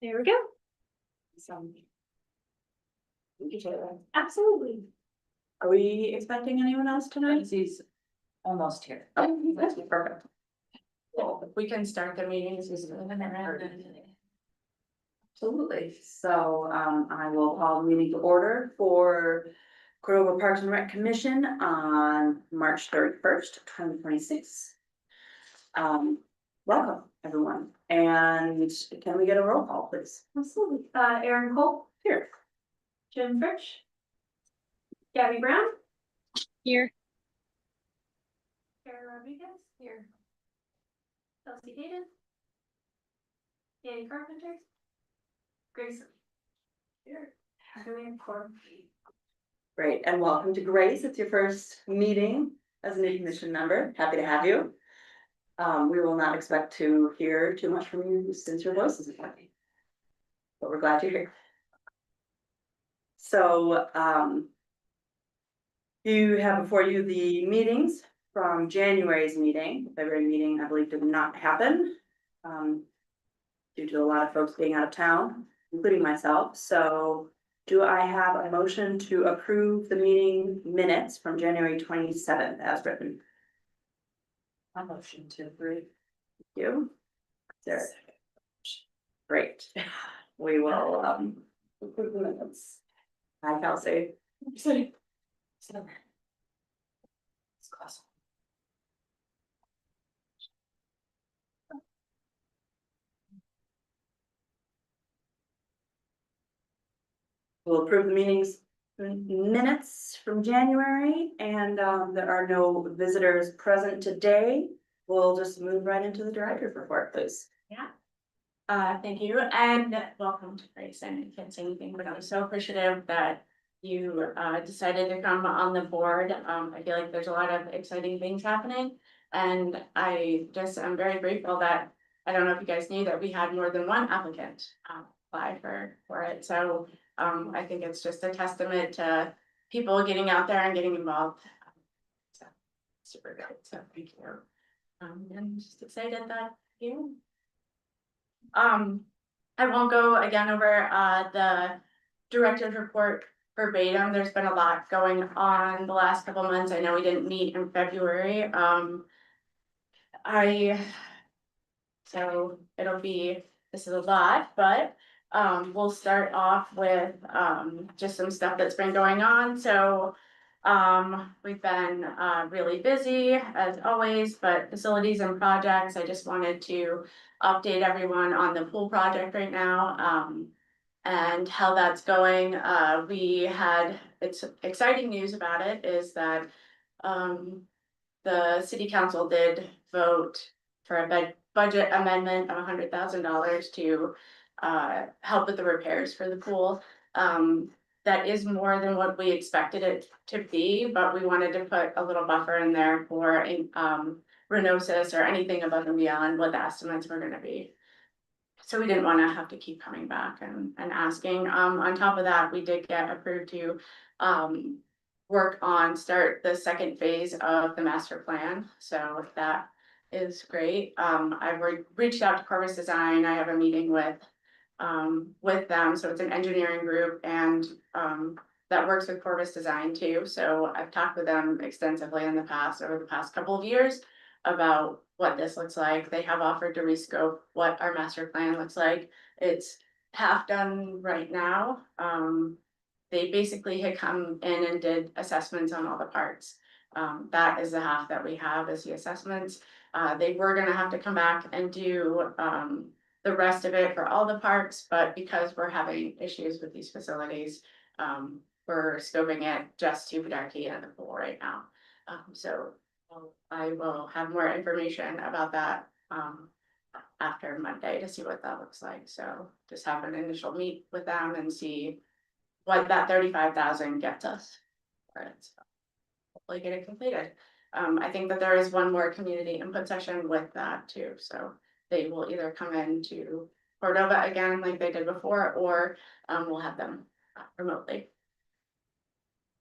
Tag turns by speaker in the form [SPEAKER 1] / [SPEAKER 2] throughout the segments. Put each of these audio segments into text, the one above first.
[SPEAKER 1] There we go. Absolutely.
[SPEAKER 2] Are we expecting anyone else tonight?
[SPEAKER 3] He's almost here.
[SPEAKER 2] Oh, that's perfect.
[SPEAKER 3] Well, if we can start the meetings.
[SPEAKER 2] Absolutely. So, I will call the meeting to order for Cordova Parks and Rec Commission on March 31st, 2026. Welcome, everyone. And can we get a roll call, please?
[SPEAKER 1] Absolutely. Aaron Cole,
[SPEAKER 2] Here.
[SPEAKER 1] Jim Frisch, Gabby Brown,
[SPEAKER 4] Here.
[SPEAKER 1] Kara Rodriguez, here. Kelsey Hayden, Danny Carpenter, Grayson. Here. Julian Corr.
[SPEAKER 2] Great, and welcome to Grace. It's your first meeting as a new commission member. Happy to have you. We will not expect to hear too much from you since your voice isn't working, but we're glad you're here. So, you have before you the meetings from January's meeting. The February meeting, I believe, did not happen due to a lot of folks being out of town, including myself. So do I have a motion to approve the meeting minutes from January 27th as written?
[SPEAKER 3] A motion to approve.
[SPEAKER 2] Thank you. There. Great. We will approve the minutes. Hi, Kelsey.
[SPEAKER 3] It's class.
[SPEAKER 2] We'll approve the meetings minutes from January, and there are no visitors present today. We'll just move right into the director's report, please.
[SPEAKER 3] Thank you and welcome to Grace. And I can't say anything, but I'm so appreciative that you decided to come on the board. I feel like there's a lot of exciting things happening. And I just am very grateful that, I don't know if you guys knew that we had more than one applicant apply for it. So I think it's just a testament to people getting out there and getting involved. So super good. So thank you. And just excited that you. I won't go again over the director's report verbatim. There's been a lot going on the last couple months. I know we didn't meet in February. So it'll be, this is a lot, but we'll start off with just some stuff that's been going on. So we've been really busy as always, but facilities and projects, I just wanted to update everyone on the pool project right now and how that's going. It's exciting news about it is that the city council did vote for a budget amendment of $100,000 to help with the repairs for the pool. That is more than what we expected it to be, but we wanted to put a little buffer in there for renosis or anything above and beyond what the estimates were gonna be. So we didn't wanna have to keep coming back and asking. On top of that, we did get approved to start the second phase of the master plan. So that is great. I've reached out to Corvus Design. I have a meeting with them. So it's an engineering group and that works with Corvus Design too. So I've talked with them extensively in the past, over the past couple of years, about what this looks like. They have offered to rescope what our master plan looks like. It's half done right now. They basically had come in and did assessments on all the parts. That is the half that we have is the assessments. They were gonna have to come back and do the rest of it for all the parks, but because we're having issues with these facilities, we're scoping it just to Bedarkey and the pool right now. So I will have more information about that after Monday to see what that looks like. So just have an initial meet with them and see what that 35,000 gets us for it. So hopefully get it completed. I think that there is one more community input session with that too. So they will either come in to Cordova again like they did before, or we'll have them remotely.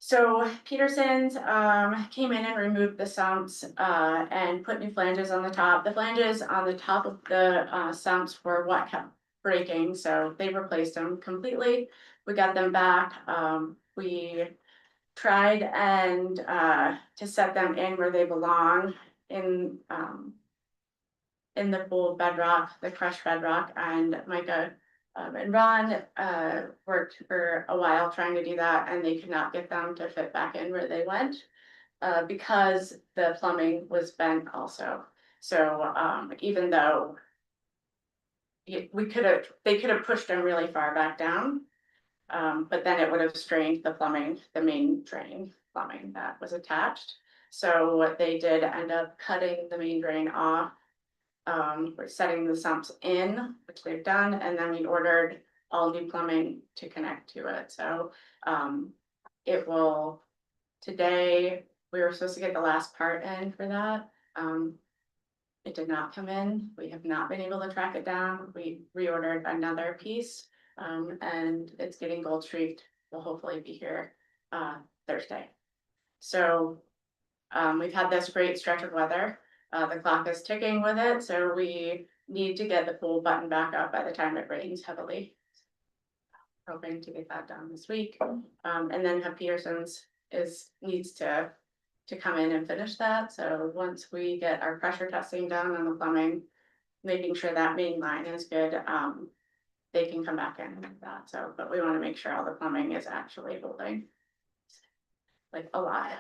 [SPEAKER 3] So Peterson's came in and removed the sumps and put new flanges on the top. The flanges on the top of the sumps were what kept breaking, so they replaced them completely. We got them back, we tried and to set them in where they belong in the pool bedrock, the crushed bedrock, and Micah and Ron worked for a while trying to do that, and they could not get them to fit back in where they went because the plumbing was bent also. So even though they could have pushed them really far back down, but then it would have strained the plumbing, the main drain plumbing that was attached. So what they did end up cutting the main drain off. We're setting the sumps in, which they've done, and then we ordered all new plumbing to connect to it, so, it will, today, we were supposed to get the last part in for that, it did not come in, we have not been able to track it down, we reordered another piece, and it's getting gold streaked, will hopefully be here, Thursday. So, we've had this great stretch of weather. The clock is ticking with it, so we need to get the pool buttoned back up by the time it rains heavily. Hoping to get that done this week, and then have Peterson's needs to come in and finish that. So once we get our pressure testing done on the plumbing, making sure that main line is good, they can come back in with that. So, but we want to make sure all the plumbing is actually holding, like a lot.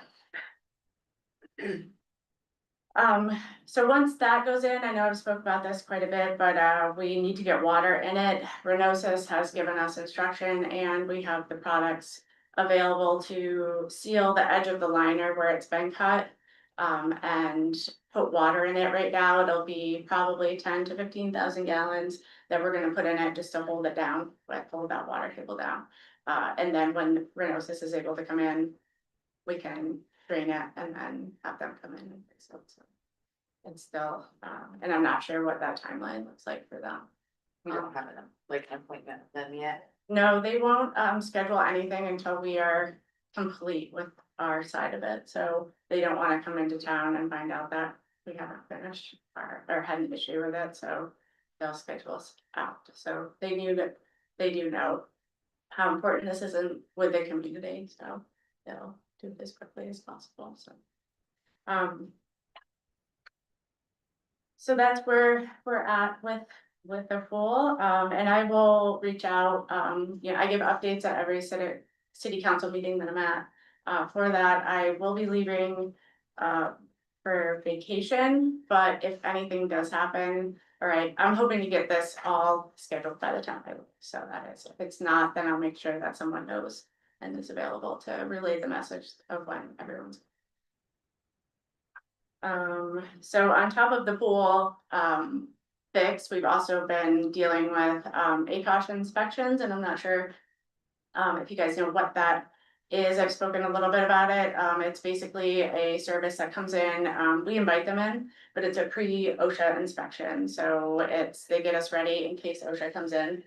[SPEAKER 3] So once that goes in, I know I've spoke about this quite a bit, but we need to get water in it. Renosis has given us instruction and we have the products available to seal the edge of the liner where it's been cut. And put water in it right now. It'll be probably 10 to 15,000 gallons that we're gonna put in it just to hold it down, hold that water table down. And then when Renosis is able to come in, we can drain it and then have them come in and fix it. So it's still, and I'm not sure what that timeline looks like for them.
[SPEAKER 4] We don't have it, like an appointment with them yet.
[SPEAKER 3] No, they won't schedule anything until we are complete with our side of it. So they don't want to come into town and find out that we haven't finished or had an issue with it. So they'll schedule us out. So they do know how important this is with the community. So they'll do it as quickly as possible. So that's where we're at with the pool, and I will reach out, I give updates at every city council meeting that I'm at. For that, I will be leaving, for vacation, but if anything does happen, all right, I'm hoping to get this all scheduled by the time I leave, so that is, if it's not, then I'll make sure that someone knows and is available to relay the message of when everyone's. So on top of the pool, fix, we've also been dealing with, ACOSH inspections, and I'm not sure if you guys know what that is. I've spoken a little bit about it. It's basically a service that comes in, we invite them in, but it's a pre-OSHA inspection, so they get us ready in case OSHA comes in.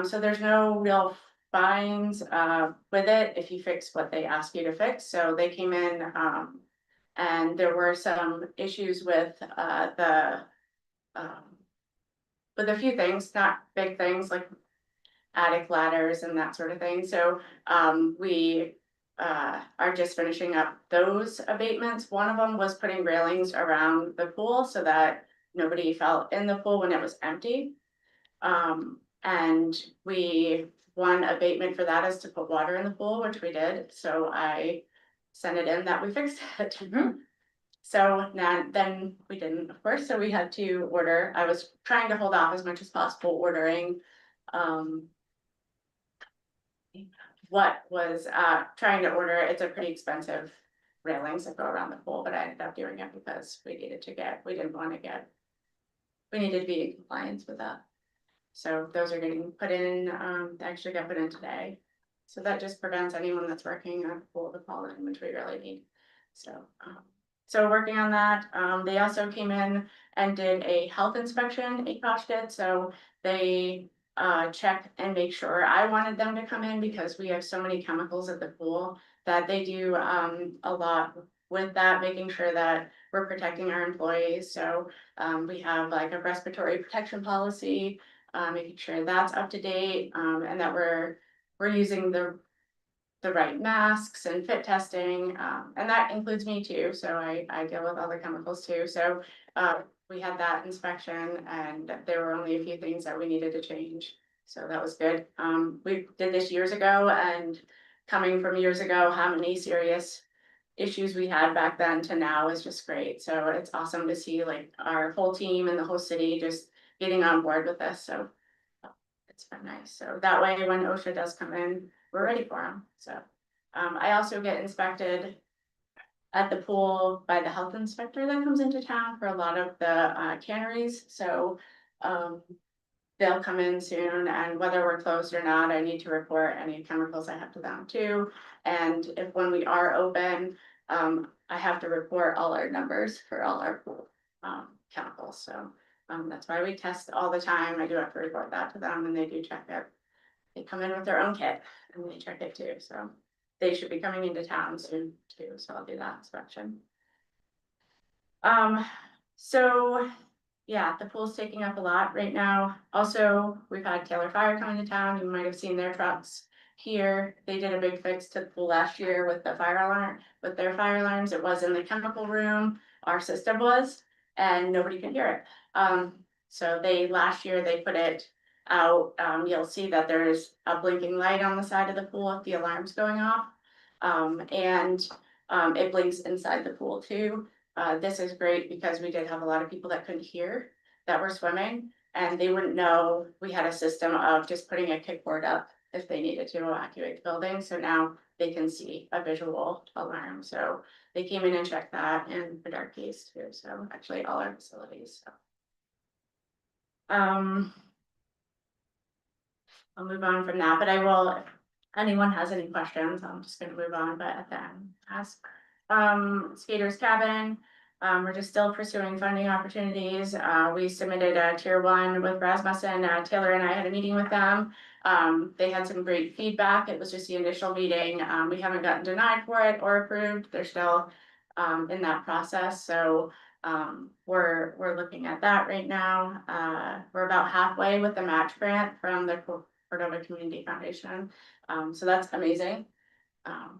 [SPEAKER 3] So there's no real fines, with it if you fix what they ask you to fix, so they came in, and there were some issues with with a few things, not big things like attic ladders and that sort of thing. So we are just finishing up those abatements. One of them was putting railings around the pool so that nobody fell in the pool when it was empty. And one abatement for that is to put water in the pool, which we did. So I sent it in that we fixed it. So now, then we didn't, of course, so we had to order. I was trying to hold off as much as possible ordering. What was trying to order, it's a pretty expensive railings that go around the pool, but I ended up doing it because we needed to be in compliance with that. So those are getting put in, they actually got put in today. So that just prevents anyone that's working on the pool to fall in, which we really need. So working on that, they also came in and did a health inspection, ACOSH did, so they check and make sure. I wanted them to come in because we have so many chemicals at the pool that they do a lot with that, making sure that we're protecting our employees. So we have like a respiratory protection policy. making sure that's up to date, and that we're using the right masks and fit testing, and that includes me too, so I deal with all the chemicals too, so, we had that inspection and there were only a few things that we needed to change. So that was good. We did this years ago and coming from years ago, how many serious issues we had back then to now is just great. So it's awesome to see like our whole team and the whole city just getting on board with this, so. It's been nice, so that way when OSHA does come in, we're ready for them, so. I also get inspected at the pool by the health inspector that comes into town for a lot of the canneries, so. They'll come in soon, and whether we're closed or not, I need to report any chemicals I have to them too. And if when we are open, I have to report all our numbers for all our pool chemicals, so. That's why we test all the time, I do have to report that to them and they do check it. They come in with their own kit and they check it too, so. They should be coming into town soon too, so I'll do that inspection. So, yeah, the pool's taking up a lot right now. Also, we've had Taylor Fire coming to town. You might have seen their trucks here. They did a big fix to the pool last year with the fire alarm, with their fire alarms. It was in the chemical room, our system was, and nobody could hear it. So last year they put it out. You'll see that there's a blinking light on the side of the pool if the alarm's going off. It blinks inside the pool too. This is great because we did have a lot of people that couldn't hear that were swimming and they wouldn't know we had a system of just putting a kickboard up if they needed to evacuate the building. So now they can see a visual alarm. So they came in and checked that and the dark keys too. So actually all our facilities. So. I'll move on from that, but I will, if anyone has any questions, I'm just gonna move on, but at the end, ask. Skaters Cabin, we're just still pursuing funding opportunities. We submitted a tier 1 with Rasmussen. Taylor and I had a meeting with them. They had some great feedback. It was just the initial meeting. We haven't gotten denied for it or approved. They're still in that process, so we're looking at that right now. We're about halfway with the match grant from the Cordova Community Foundation, so that's amazing.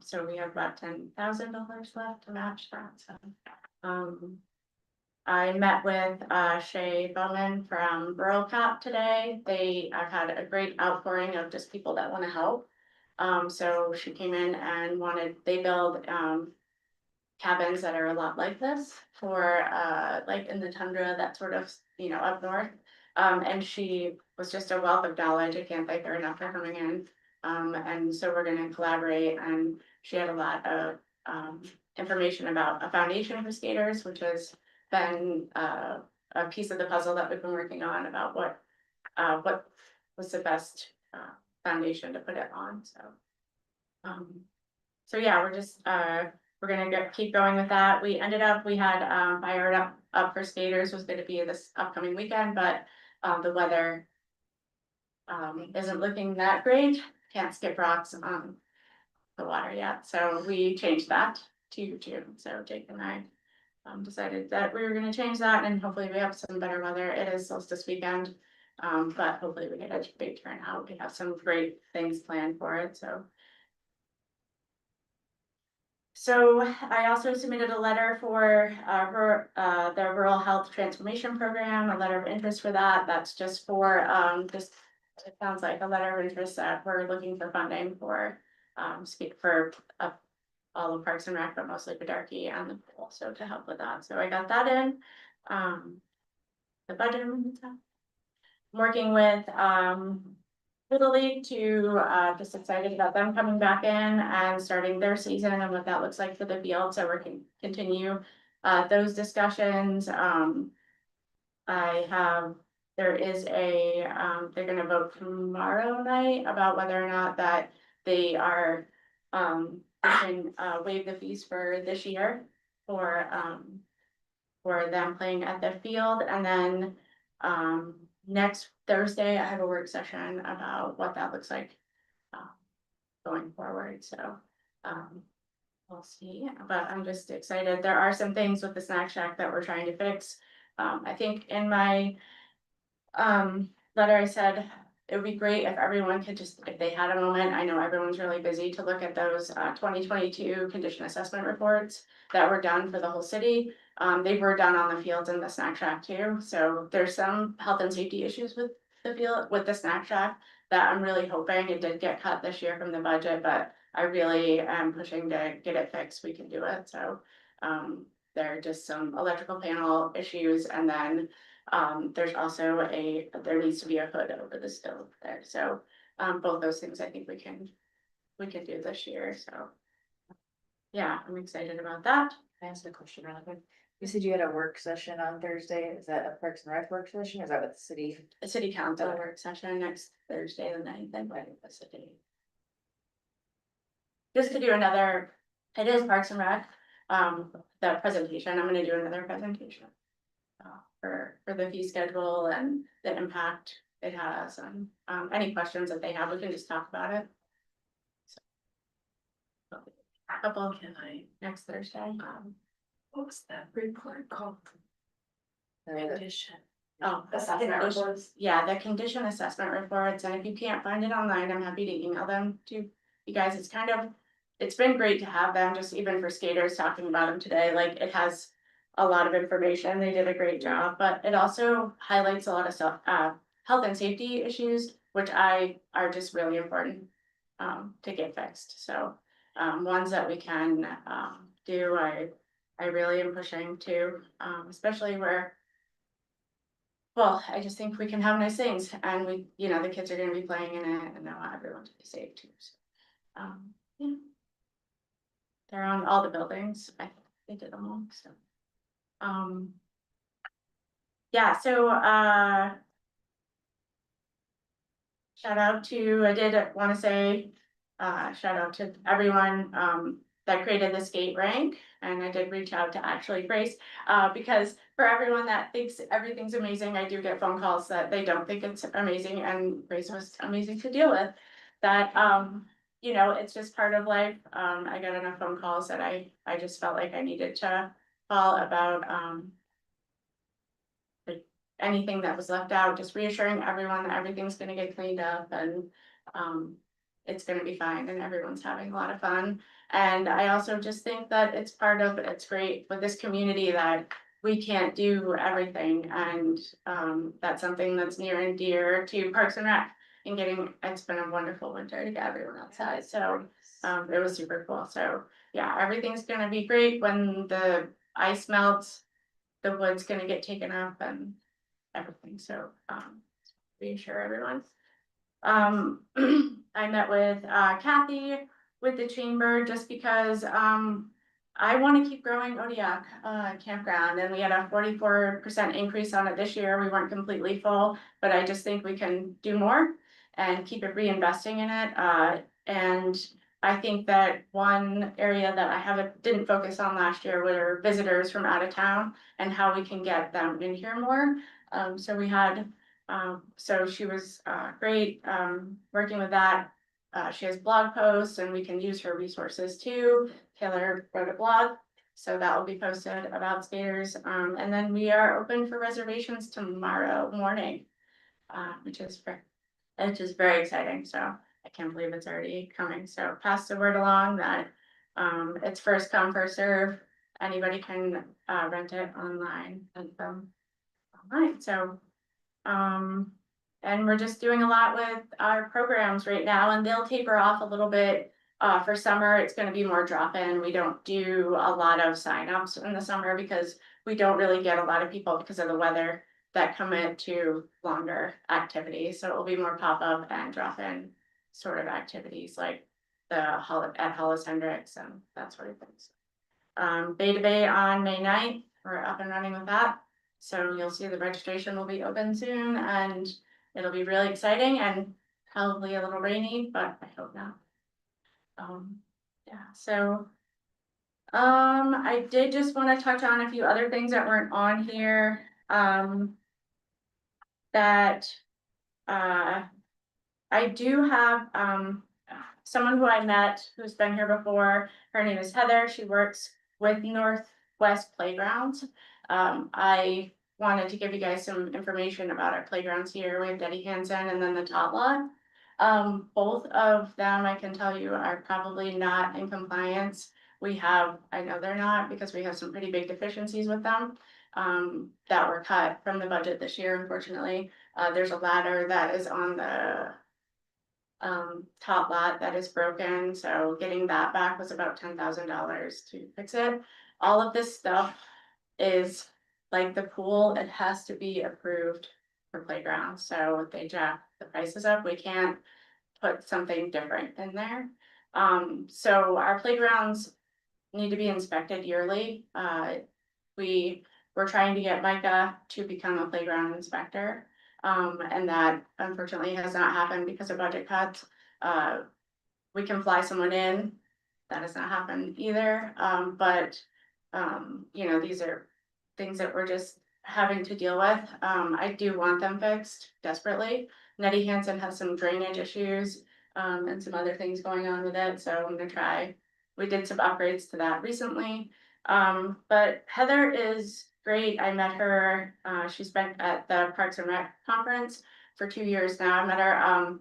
[SPEAKER 3] So we have about $10,000 left to match that, so. I met with Shay Bowman from Rural Cap today. They have had a great outpouring of just people that want to help. So she came in and they build cabins that are a lot like this for like in the tundra, that sort of, up north. And she was just a wealth of knowledge. I can't thank her enough for coming in. And so we're gonna collaborate, and she had a lot of information about a foundation for skaters, which has been a piece of the puzzle that we've been working on about what was the best foundation to put it on, so. So yeah, we're just we're gonna keep going with that. We had Fired Up for Skaters was gonna be this upcoming weekend, but the weather isn't looking that great. Can't skip rocks on the water yet, so we changed that to June. So Jake and I decided that we were gonna change that, and hopefully we have some better weather. It is solstice weekend, but hopefully we get a big turnout. We have some great things planned for it, so. So I also submitted a letter for the Rural Health Transformation Program, a letter of interest for that. That's just for it sounds like a letter of interest that we're looking for funding for all of Parks and Rec, but mostly for Darkie and the pool, so to help with that. So I got that in. The budget, I'm working with Little League to just excited about them coming back in and starting their season and what that looks like for the field. So we're going to continue those discussions. There is they're going to vote tomorrow night about whether or not that they are they can waive the fees for this year for them playing at the field. And then next Thursday, I have a work session about what that looks like going forward. So we'll see, but I'm just excited. There are some things with the snack shack that we're trying to fix. I think in my letter, I said, it would be great if everyone could just, if they had a moment, I know everyone's really busy, to look at those 2022 condition assessment reports that were done for the whole city. They were done on the fields and the snack shack too, so there's some health and safety issues with the field, with the snack shack, that I'm really hoping, it did get cut this year from the budget, but I really am pushing to get it fixed, we can do it, so. There are just some electrical panel issues, and then there's also there needs to be a hood over the stove there, so both those things I think we can do this year, so. Yeah, I'm excited about that.
[SPEAKER 4] Can I ask a question really quick? You said you had a work session on Thursday. Is that a Parks and Rec work session? Or is that with the city?
[SPEAKER 3] A city council work session next Thursday, the 9th, and the city. Just to do another, it is Parks and Rec, the presentation, I'm gonna do another presentation. For the fee schedule and the impact it has, and any questions that they have, we can just talk about it. So, couple next Thursday.
[SPEAKER 1] What was that report called?
[SPEAKER 4] Condition.
[SPEAKER 3] Oh,
[SPEAKER 1] Assessment reports.
[SPEAKER 3] yeah, the condition assessment reports, and if you can't find it online, I'm happy to email them to you guys. It's kind of, it's been great to have them, just even for skaters talking about them today, like it has a lot of information, they did a great job, but it also highlights a lot of stuff, health and safety issues, which are just really important to get fixed, so ones that we can do, I really am pushing to, especially where, well, I just think we can have nice things, and we, you know, the kids are gonna be playing in it, and I want everyone to be safe too, so. Yeah. They're on all the buildings, I think they did them all, so. Yeah, so, shout out to, I did wanna say, shout out to everyone, that created the skate rank, and I did reach out to actually Grace, because for everyone that thinks everything's amazing, I do get phone calls that they don't think it's amazing, and Grace was amazing to deal with. That, you know, it's just part of life, I got enough phone calls that I just felt like I needed to call about, anything that was left out, just reassuring everyone that everything's gonna get cleaned up, and it's gonna be fine, and everyone's having a lot of fun. And I also just think that it's great with this community that we can't do everything, and that's something that's near and dear to Parks and Rec. And it's been a wonderful winter to get everyone outside, so it was super cool. So yeah, everything's gonna be great when the ice melts, the wood's gonna get taken up and everything, so reassure everyone. I met with Kathy with the chamber, just because I want to keep growing Odiak campground, and we had a 44% increase on it this year. We weren't completely full, but I just think we can do more and keep it reinvesting in it. And I think that one area that didn't focus on last year were visitors from out of town, and how we can get them in here more. So we had, so she was great working with that. She has blog posts, and we can use her resources too. Taylor wrote a blog, so that will be posted about skaters. And then we are open for reservations tomorrow morning, which is very exciting. So I can't believe it's already coming. So pass the word along that it's first come, first serve. Anybody can rent it online and online. So and we're just doing a lot with our programs right now, and they'll taper off a little bit. For summer, it's gonna be more drop-in. We don't do a lot of signups in the summer because we don't really get a lot of people because of the weather that come into longer activities. So it will be more pop-up and drop-in sort of activities, like at Hollis Hendricks and that sort of things. Beta Bay on May 9th, we're up and running with that. So you'll see the registration will be open soon, and it'll be really exciting and probably a little rainy, but I hope not. Yeah, so I did just want to touch on a few other things that weren't on here. That I do have someone who I met who's been here before. Her name is Heather. She works with Northwest Playgrounds. I wanted to give you guys some information about our playgrounds here. We have Betty Hansen and then the tot lot. Both of them, I can tell you, are probably not in compliance. We have, I know they're not, because we have some pretty big deficiencies with them. That were cut from the budget this year, unfortunately. There's a ladder that is on the top lot that is broken, so getting that back was about $10,000 to fix it. All of this stuff is like the pool, it has to be approved for playground, so if they jack the prices up, we can't put something different in there. So our playgrounds need to be inspected yearly. We're trying to get Micah to become a playground inspector. And that unfortunately has not happened because of budget cuts. We can fly someone in, that has not happened either, but, you know, these are things that we're just having to deal with. I do want them fixed desperately. Nettie Hansen has some drainage issues, and some other things going on with it, so I'm gonna try. We did some upgrades to that recently. But Heather is great. I met her, she's been at the Parks and Rec conference for 2 years now. I met her,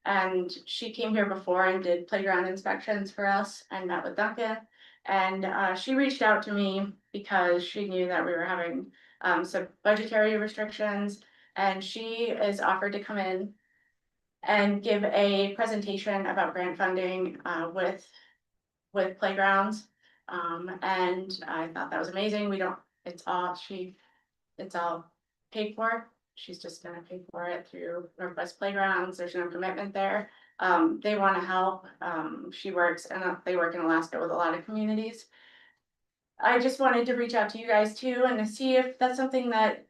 [SPEAKER 3] and she came here before and did playground inspections for us and met with Duncan. And she reached out to me because she knew that we were having some budgetary restrictions. And she is offered to come in and give a presentation about grant funding with playgrounds. And I thought that was amazing. It's all paid for. She's just gonna pay for it through Northwest Playgrounds. There's no commitment there. They wanna help. They work in Alaska with a lot of communities. I just wanted to reach out to you guys too and to see if that's something that,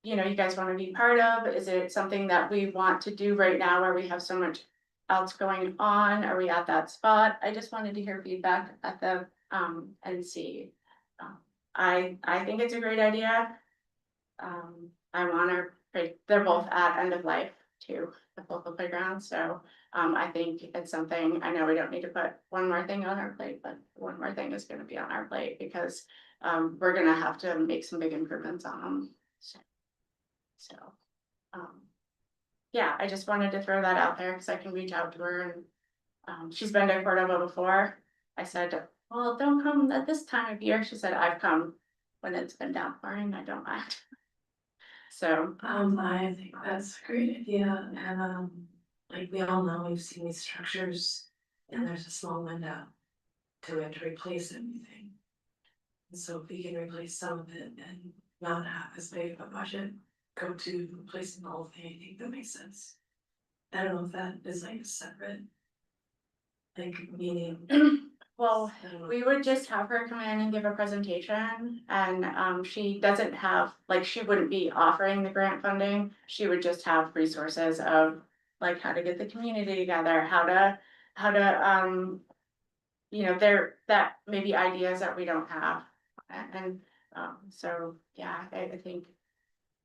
[SPEAKER 3] you know, you guys wanna be part of. Is it something that we want to do right now where we have so much else going on? Are we at that spot? I just wanted to hear feedback at the, and see. I think it's a great idea. I wanna, they're both at end of life too, the local playground, so, I think it's something, I know we don't need to put one more thing on our plate, but one more thing is gonna be on our plate because, we're gonna have to make some big improvements on them. So, yeah, I just wanted to throw that out there because I can reach out to her and, she's been to Cordova before. I said, well, don't come at this time of year. She said, I've come when it's been downpouring, I don't mind. So,
[SPEAKER 1] I think that's a great idea, and, like we all know, we've seen these structures, and there's a small window to it to replace everything. And so if we can replace some of it and not have as big of a budget go to replacing the whole thing, I think that makes sense. I don't know if that is like a separate, like, meaning.
[SPEAKER 3] well,
[SPEAKER 1] I don't know.
[SPEAKER 3] we would just have her come in and give a presentation and, she doesn't have, like, she wouldn't be offering the grant funding. She would just have resources of like how to get the community together, how to, you know, that maybe ideas that we don't have. And, so, yeah, I think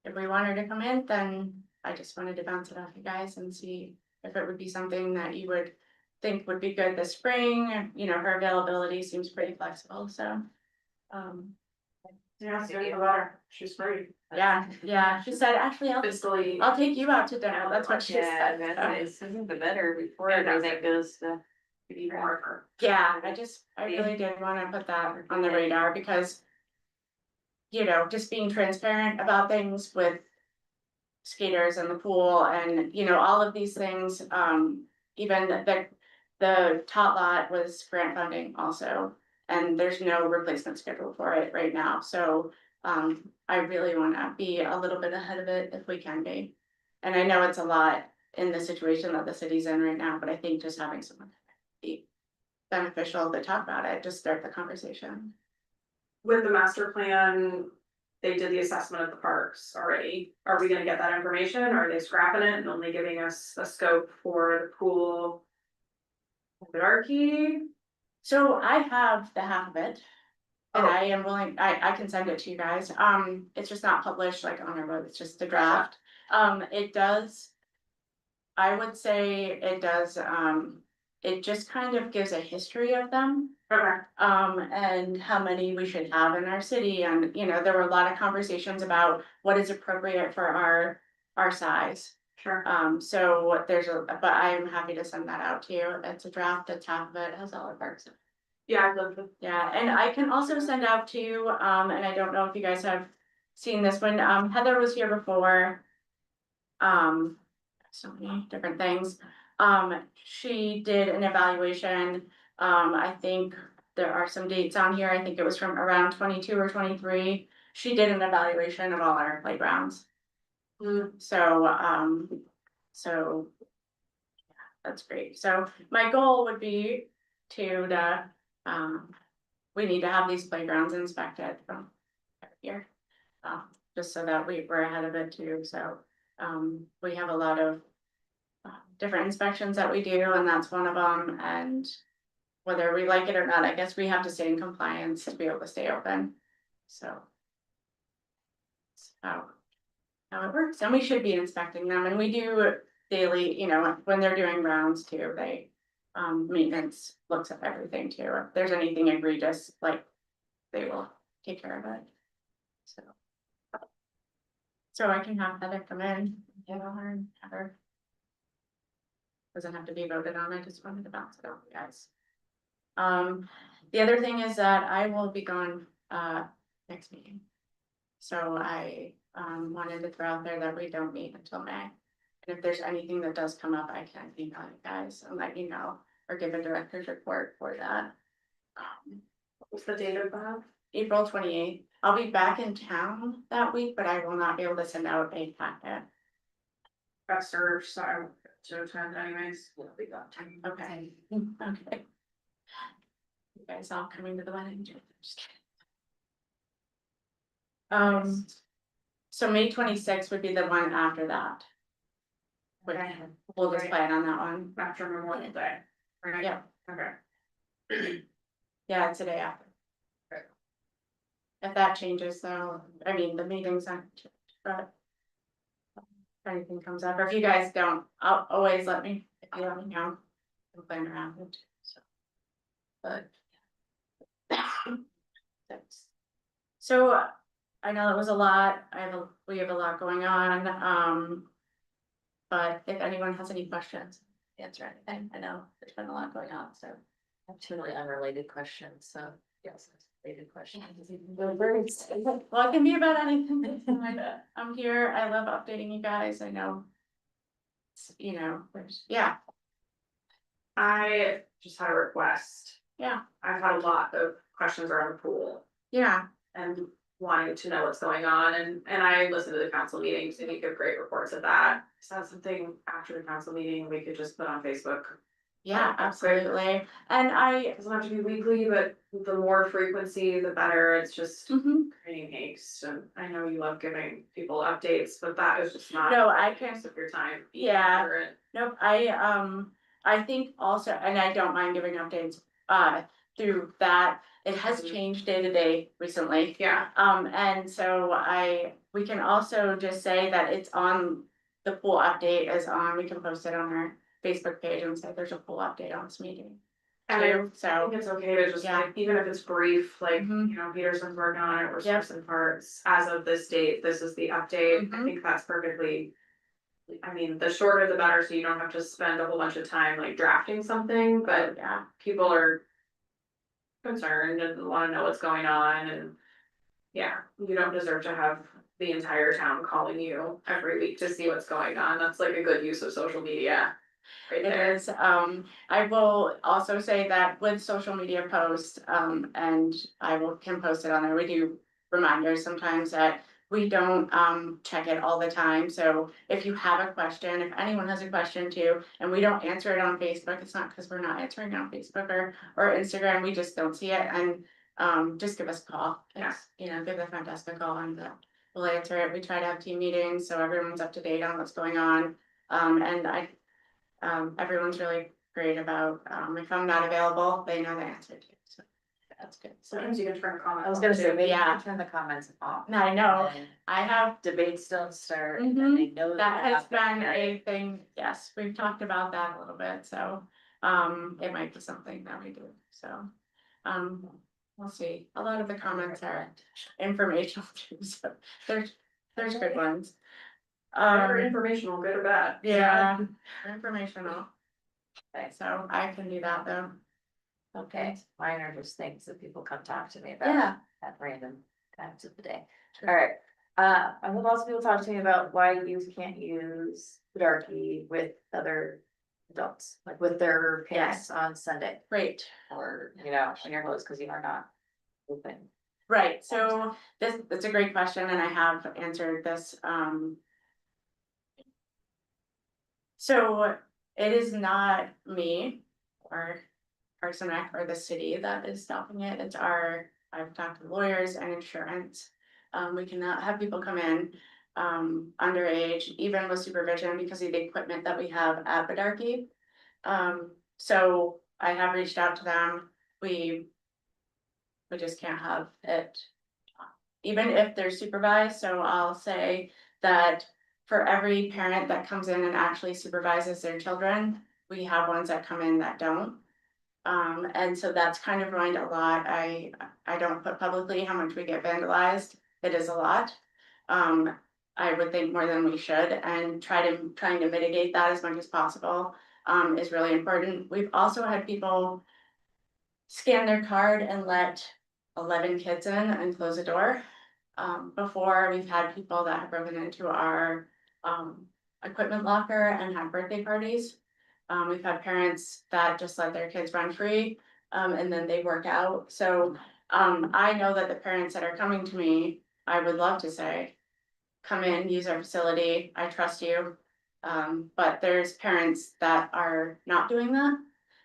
[SPEAKER 3] if we want her to come in, then I just wanted to bounce it off you guys and see if it would be something that you would think would be good this spring. You know, her availability seems pretty flexible, so.
[SPEAKER 2] Yeah, she's free.
[SPEAKER 3] Yeah, she said, actually,
[SPEAKER 1] Fiscally.
[SPEAKER 3] I'll take you out to dinner, that's what she said.
[SPEAKER 4] The better before
[SPEAKER 1] everything
[SPEAKER 4] goes to.
[SPEAKER 3] Yeah, I really did wanna put that on the radar because. You know, just being transparent about things with. Skaters and the pool and, you know, all of these things, even the tot lot was grant funding also. And there's no replacement schedule for it right now, so, I really wanna be a little bit ahead of it if we can be. And I know it's a lot in the situation that the city's in right now, but I think just having someone be beneficial to talk about it, just start the conversation.
[SPEAKER 2] With the master plan, they did the assessment of the parks already. Are we gonna get that information? Are they scrapping it and only giving us a scope for the pool? Hierarchy?
[SPEAKER 3] So I have the half of it. And
[SPEAKER 2] Oh.
[SPEAKER 3] I am willing, I can send it to you guys, it's just not published like on our web, it's just a draft. It does. I would say it does, it just kind of gives a history of them.
[SPEAKER 2] Okay.
[SPEAKER 3] And how many we should have in our city, and, you know, there were a lot of conversations about what is appropriate for our size.
[SPEAKER 2] Sure.
[SPEAKER 3] So there's but I'm happy to send that out to you, it's a draft, it's half of it, has all the parts.
[SPEAKER 2] Yeah, I'd love to.
[SPEAKER 3] Yeah, and I can also send out to you, and I don't know if you guys have seen this one, Heather was here before. So many different things, she did an evaluation, I think there are some dates on here, I think it was from around 22 or 23. She did an evaluation of all our playgrounds. So that's great, so my goal would be to we need to have these playgrounds inspected from every year. Just so that we're ahead of it too, so, we have a lot of different inspections that we do, and that's one of them, and whether we like it or not, I guess we have to stay in compliance to be able to stay open, so. So, how it works, and we should be inspecting them, and we do daily, you know, when they're doing rounds too, they, maintenance looks at everything too, if there's anything egregious, like, they will take care of it, so. So I can have Heather come in, give her and have her. Doesn't have to be voted on, I just wanted to bounce it off you guys. The other thing is that I will be gone, next meeting. So I, wanted to throw out there that we don't meet until May. And if there's anything that does come up, I can email you guys and let you know, or give a director's report for that.
[SPEAKER 2] What's the date of that?
[SPEAKER 3] April 28th, I'll be back in town that week, but I will not be able to send out a packet.
[SPEAKER 2] Got served, so I won't get to attend anyways. We'll be gone.
[SPEAKER 3] Okay, okay. You guys all coming to the wedding? Just kidding. So May 26th would be the one after that.
[SPEAKER 2] Okay.
[SPEAKER 3] We'll just plan on that one.
[SPEAKER 2] After Memorial Day. Right?
[SPEAKER 3] Yeah.
[SPEAKER 2] Okay.
[SPEAKER 3] Yeah, it's the day after.
[SPEAKER 2] Right.
[SPEAKER 3] If that changes though, I mean, the meeting's not, but. If anything comes up, or if you guys don't, I'll always let me know. We'll plan around it, so. But. That's. So, I know it was a lot, we have a lot going on, but if anyone has any questions, answer anything, I know there's been a lot going on, so.
[SPEAKER 4] I have two really unrelated questions, so yes, related questions.
[SPEAKER 3] Well, it can be about anything, it's fine. I'm here, I love updating you guys, I know. You know, yeah,
[SPEAKER 2] I just had a request.
[SPEAKER 3] yeah,
[SPEAKER 2] I've had a lot of questions around the pool
[SPEAKER 3] yeah,
[SPEAKER 2] and wanting to know what's going on, and I listened to the council meetings and you give great reports of that. Is that something after the council meeting we could just put on Facebook?
[SPEAKER 3] yeah, absolutely, and
[SPEAKER 2] It doesn't have to be weekly, but the more frequency, the better. It's just creating haste, and I know you love giving people updates, but that is just not.
[SPEAKER 3] No, I can-
[SPEAKER 2] use of your time.
[SPEAKER 3] Yeah.
[SPEAKER 2] For it.
[SPEAKER 3] Nope, I think also, and I don't mind giving updates, through that, it has changed day to day recently.
[SPEAKER 2] Yeah,
[SPEAKER 3] And so we can also just say that it's on, the pool update is on, we can post it on our Facebook page and say there's a pool update on this meeting.
[SPEAKER 2] and
[SPEAKER 3] Too,
[SPEAKER 2] I think
[SPEAKER 3] so,
[SPEAKER 2] it's okay to just
[SPEAKER 3] Yeah.
[SPEAKER 2] like, even if it's brief, like,
[SPEAKER 3] Mhm.
[SPEAKER 2] you know, Peterson's working on it, or
[SPEAKER 3] Yep.
[SPEAKER 2] Source and Parts, as of this date, this is the update. I
[SPEAKER 3] Mhm.
[SPEAKER 2] think that's perfectly. I mean, the shorter the better, so you don't have to spend a whole bunch of time like drafting something, but
[SPEAKER 3] yeah,
[SPEAKER 2] people are concerned and wanna know what's going on, and yeah, you don't deserve to have the entire town calling you every week to see what's going on. That's like a good use of social media right
[SPEAKER 3] it
[SPEAKER 2] there.
[SPEAKER 3] is, I will also say that with social media posts, and can post it on there, we do reminders sometimes that we don't, check it all the time, so if you have a question, if anyone has a question too, and we don't answer it on Facebook, it's not because we're not answering it on Facebook or Instagram, we just don't see it, and, just give us a call.
[SPEAKER 2] Yeah.
[SPEAKER 3] You know, give the front desk a call and we'll answer it, we try to have team meetings, so everyone's up to date on what's going on, and everyone's really great about, if I'm not available, they know the answer to, so that's good, so.
[SPEAKER 2] Sometimes you can turn a comment.
[SPEAKER 4] I was gonna say, maybe you
[SPEAKER 3] Yeah.
[SPEAKER 4] can turn the comments off.
[SPEAKER 3] I know,
[SPEAKER 4] and
[SPEAKER 3] I have,
[SPEAKER 4] Debates don't start, and then they know.
[SPEAKER 3] that
[SPEAKER 4] they're
[SPEAKER 3] has
[SPEAKER 4] not gonna
[SPEAKER 3] been
[SPEAKER 4] hear
[SPEAKER 3] a
[SPEAKER 4] it.
[SPEAKER 3] thing, yes, we've talked about that a little bit, so, it might be something that we do, so. We'll see, a lot of the comments are informational too, so there's good ones.
[SPEAKER 2] Either informational, good or bad.
[SPEAKER 3] Yeah, informational. Okay, so I can do that though.
[SPEAKER 4] Okay, mine are just things that people come talk to me about.
[SPEAKER 3] Yeah.
[SPEAKER 4] At random times of the day.
[SPEAKER 3] Sure.
[SPEAKER 4] Alright, I've had lots of people talk to me about why you can't use Darky with other adults, like with their parents on Sunday.
[SPEAKER 3] Right,
[SPEAKER 4] Or, you know, when you're closed, cause you are not open.
[SPEAKER 3] right, so that's a great question, and I have answered this, so it is not me or Parks and Rec or the city that is stopping it, it's I've talked to lawyers and insurance. We cannot have people come in, underage, even with supervision, because of the equipment that we have at Bedarky. So I have reached out to them, we just can't have it. Even if they're supervised, so I'll say that for every parent that comes in and actually supervises their children, we have ones that come in that don't. And so that's kind of ruined a lot. I don't put publicly how much we get vandalized. It is a lot. I would think more than we should, and trying to mitigate that as much as possible, is really important. We've also had people scan their card and let 11 kids in and close the door. Before, we've had people that have broken into our equipment locker and had birthday parties. We've had parents that just let their kids run free, and then they work out. So I know that the parents that are coming to me, I would love to say, come in, use our facility, I trust you. But there's parents that are not doing that.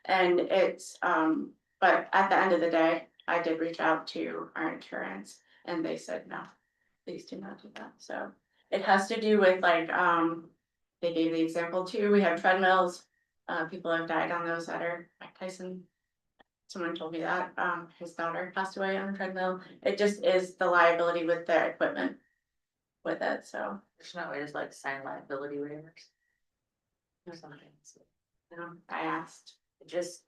[SPEAKER 3] And it's, but at the end of the day, I did reach out to our insurance and they said, no, please do not do that. So it has to do with like, they gave the example too, we have treadmills. People have died on those that are Mike Tyson. Someone told me that, his daughter passed away on a treadmill. It just is the liability with their equipment with it, so.
[SPEAKER 4] There's no way to like sign liability waivers. Or something, so,
[SPEAKER 3] I asked.
[SPEAKER 4] it just,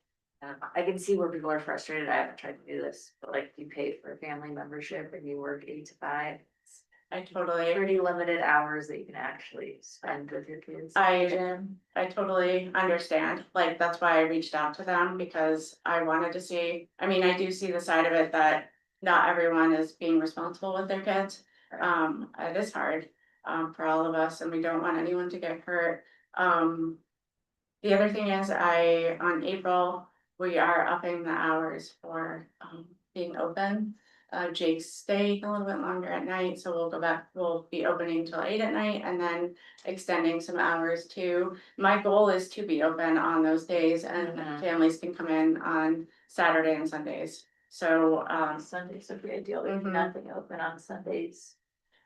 [SPEAKER 4] I can see where people are frustrated, I haven't tried to do this, but like you pay for a family membership and you work 8 to 5. It's
[SPEAKER 3] I totally,
[SPEAKER 4] pretty limited hours that you can actually spend with your kids.
[SPEAKER 3] I totally understand, like, that's why I reached out to them, because I wanted to see, I mean, I do see the side of it that not everyone is being responsible with their kids. It is hard, for all of us, and we don't want anyone to get hurt. The other thing is on April, we are upping the hours for, being open. Jake's staying a little bit longer at night, so we'll be opening till 8 at night and then extending some hours too. My goal is to be open on those days and
[SPEAKER 4] Mhm.
[SPEAKER 3] families can come in on Saturday and Sundays. So,
[SPEAKER 4] Sundays would be ideal, there's
[SPEAKER 3] Mhm.
[SPEAKER 4] nothing open on Sundays.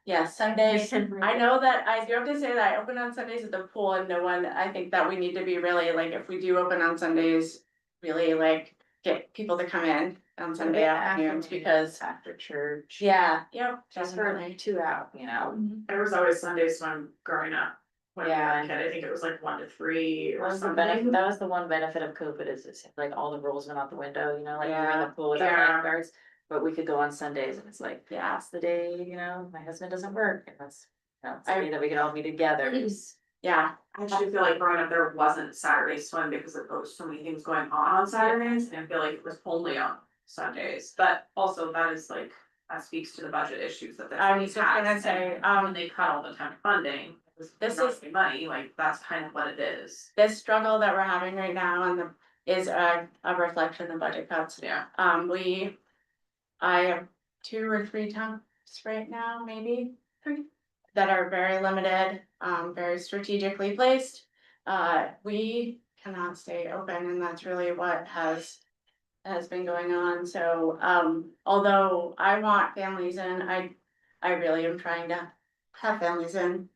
[SPEAKER 3] yeah, Sundays, I know that I do have to say that I open on Sundays at the pool and no one, I think that we need to be really, like, if we do open on Sundays, really like get people to come in on Sunday afternoons, because,
[SPEAKER 4] After church.
[SPEAKER 3] yeah, yep,
[SPEAKER 4] Just for
[SPEAKER 3] definitely.
[SPEAKER 4] 2 hours, you know.
[SPEAKER 5] There was always Sundays when I'm growing up. When we were
[SPEAKER 4] Yeah.
[SPEAKER 5] a kid, I think it was like 1 to 3
[SPEAKER 4] That
[SPEAKER 5] or
[SPEAKER 4] was the benefit,
[SPEAKER 5] something.
[SPEAKER 4] that was the one benefit of COVID is it seemed like all the rules went out the window, you know, like we were in the
[SPEAKER 3] Yeah.
[SPEAKER 4] pool without
[SPEAKER 5] Yeah.
[SPEAKER 4] lifeguards. But we could go on Sundays and it's like,
[SPEAKER 3] Yeah.
[SPEAKER 4] that's the day, you know, my husband doesn't work and that's, you know, it's the
[SPEAKER 3] I-
[SPEAKER 4] day that we could all be together.
[SPEAKER 3] Yeah,
[SPEAKER 5] I actually feel like growing up there wasn't Saturday swim because there was so many things going on Saturdays, and I feel like it was only on Sundays. But also that is like, that speaks to the budget issues that the
[SPEAKER 3] I
[SPEAKER 5] city
[SPEAKER 3] was just gonna
[SPEAKER 5] has,
[SPEAKER 3] say,
[SPEAKER 5] and when they cut all the time funding,
[SPEAKER 3] this
[SPEAKER 5] this
[SPEAKER 3] is-
[SPEAKER 5] is money, like that's kind of what it is.
[SPEAKER 3] this struggle that we're having right now is a reflection of budget cuts.
[SPEAKER 5] Yeah.
[SPEAKER 3] I have 2 or 3 temps right now, maybe 3, that are very limited, very strategically placed. We cannot stay open, and that's really what has been going on. So, although I want families in, I really am trying to have families in.